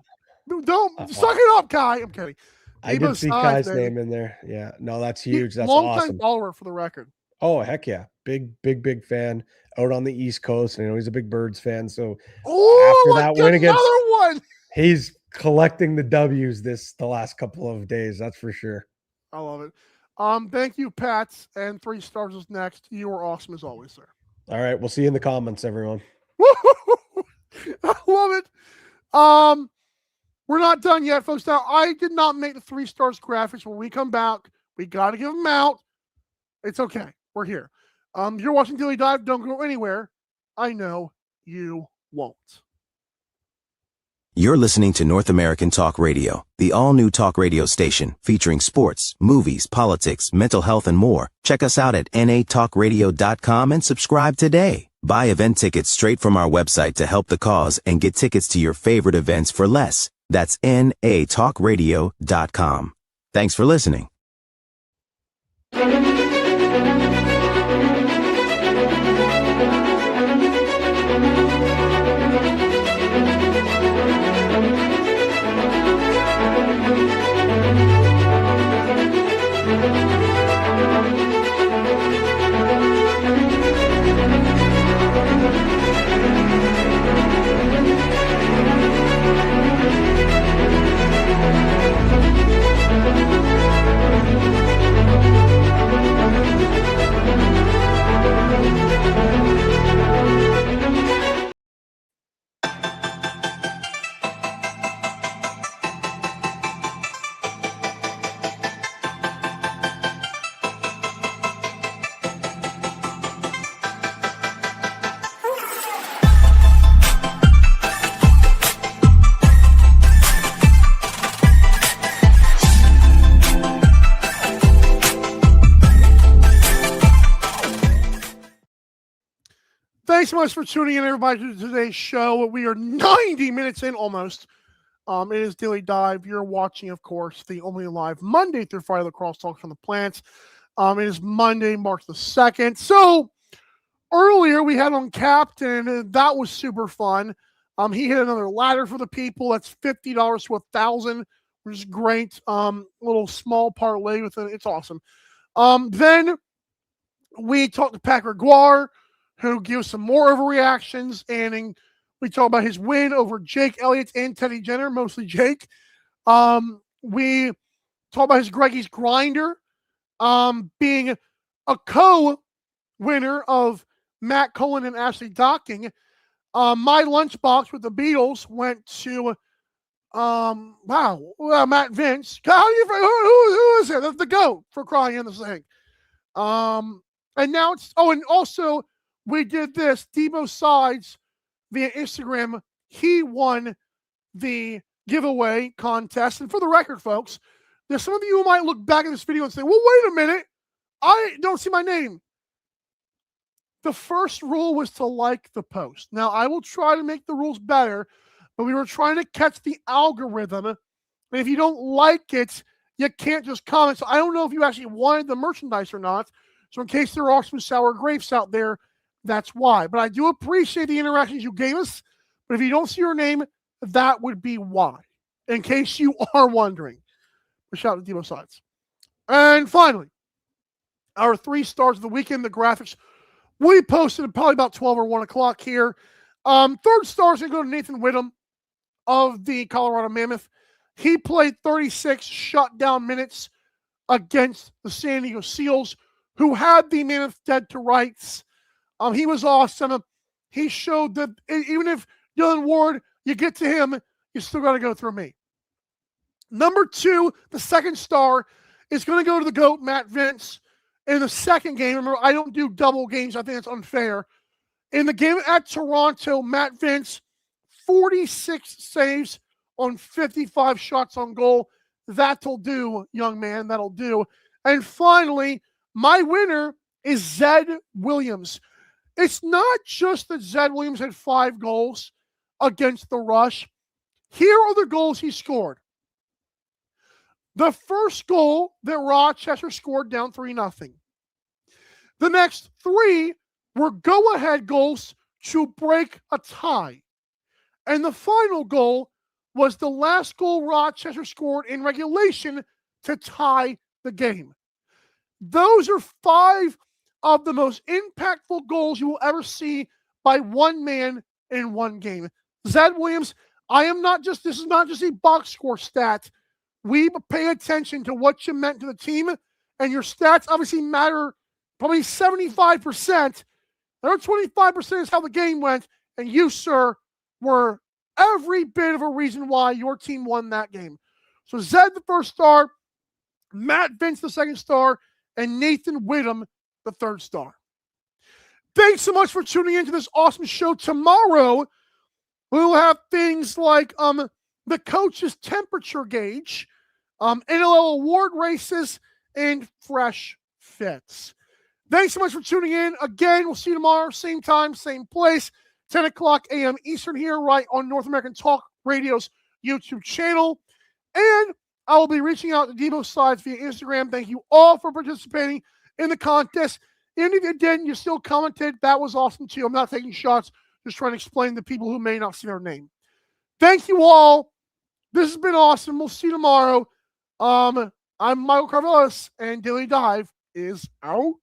Don't suck it up, Kai. I'm kidding. I did see Kai's name in there. Yeah. No, that's huge. That's long awesome. Long-time follower for the record. Oh, heck yeah. Big fan out on the East Coast. And, he's a big Birds fan. So after that win against one, he's collecting the W's the last couple of days. That's for sure. I love it. Thank you, Pat. And 3 stars is next. You are awesome as always, sir. All right. We'll see you in the comments, everyone. I love it. We're not done yet, folks. Now, I did not make the 3 stars graphics. When we come back, we got to give them out. It's okay. We're here. You're watching Daily Dive. Don't go anywhere. I know you won't. You're listening to North American Talk Radio, the all-new talk radio station featuring sports, movies, politics, mental health, and more. Check us out at natalkradio.com and subscribe today. Buy event tickets straight from our website to help the cause and get tickets to your favorite events for less. That's natalkradio.com. Thanks for listening. Thanks so much for tuning in, everybody, to today's show. We are 90 minutes in almost. It is Daily Dive. You're watching, of course, the only live Monday through Friday lacrosse talk from the plants. It is Monday, March the 2nd. So earlier we had on Captain, and that was super fun. He hit another ladder for the people. That's $50 to $1,000, which is great. Little small parlay with it. It's awesome. Then we talked to Pat Gregoire, who gives some more overreactions, and we talk about his win over Jake Elliott and Teddy Jenner, mostly Jake. We talk about his Greggy's Grinder, being a co-winner of Matt Cullen and Ashley Docking. My lunchbox with the Beatles went to Matt Vince. Who is it? The GOAT, for crying in the thing. And now and also we did this. Debo Sides via Instagram. He won the giveaway contest. And for the record, folks, there's some of you who might look back at this video and say, well, wait a minute. I don't see my name. The first rule was to like the post. Now, I will try to make the rules better, but we were trying to catch the algorithm. And if you don't like it, you can't just comment. So I don't know if you actually wanted the merchandise or not. So in case there are some sour grapes out there, that's why. But I do appreciate the interactions you gave us. But if you don't see your name, that would be why, in case you are wondering. Shout out to Debo Sides. And finally, our 3 stars of the weekend, the graphics. We posted at probably about 12 or 1 o'clock here. Third star is going to go to Nathan Whittam of the Colorado Mammoth. He played 36 shutdown minutes against the San Diego Seals, who had the Mammoth dead to rights. He was awesome. He showed that even if Dylan Ward, you get to him, you still got to go through me. Number 2, the second star, is going to go to the GOAT, Matt Vince. In the second game, remember, I don't do double games. I think that's unfair. In the game at Toronto, Matt Vince, 46 saves on 55 shots on goal. That'll do, young man. That'll do. And finally, my winner is Zed Williams. It's not just that Zed Williams had 5 goals against the Rush. Here are the goals he scored. The first goal that Rochester scored down 3-0. The next 3 were go-ahead goals to break a tie. And the final goal was the last goal Rochester scored in regulation to tie the game. Those are 5 of the most impactful goals you will ever see by one man in one game. Zed Williams, this is not just a box score stat. We pay attention to what you meant to the team, and your stats obviously matter probably 75%. The other 25% is how the game went, and you, sir, were every bit of a reason why your team won that game. So Zed, the first star, Matt Vince, the second star, and Nathan Whittam, the third star. Thanks so much for tuning into this awesome show. Tomorrow, we will have things like the coach's temperature gauge, NLL award races, and fresh fits. Thanks so much for tuning in. Again, we'll see you tomorrow, same time, same place, 10 o'clock a.m. Eastern here, right on North American Talk Radio's YouTube channel. And I will be reaching out to Debo Sides via Instagram. Thank you all for participating in the contest. And if you didn't, you still commented. That was awesome too. I'm not taking shots, just trying to explain to people who may not see their name. Thank you all. This has been awesome. We'll see you tomorrow. I'm Michael Karvelis, and Daily Dive is out.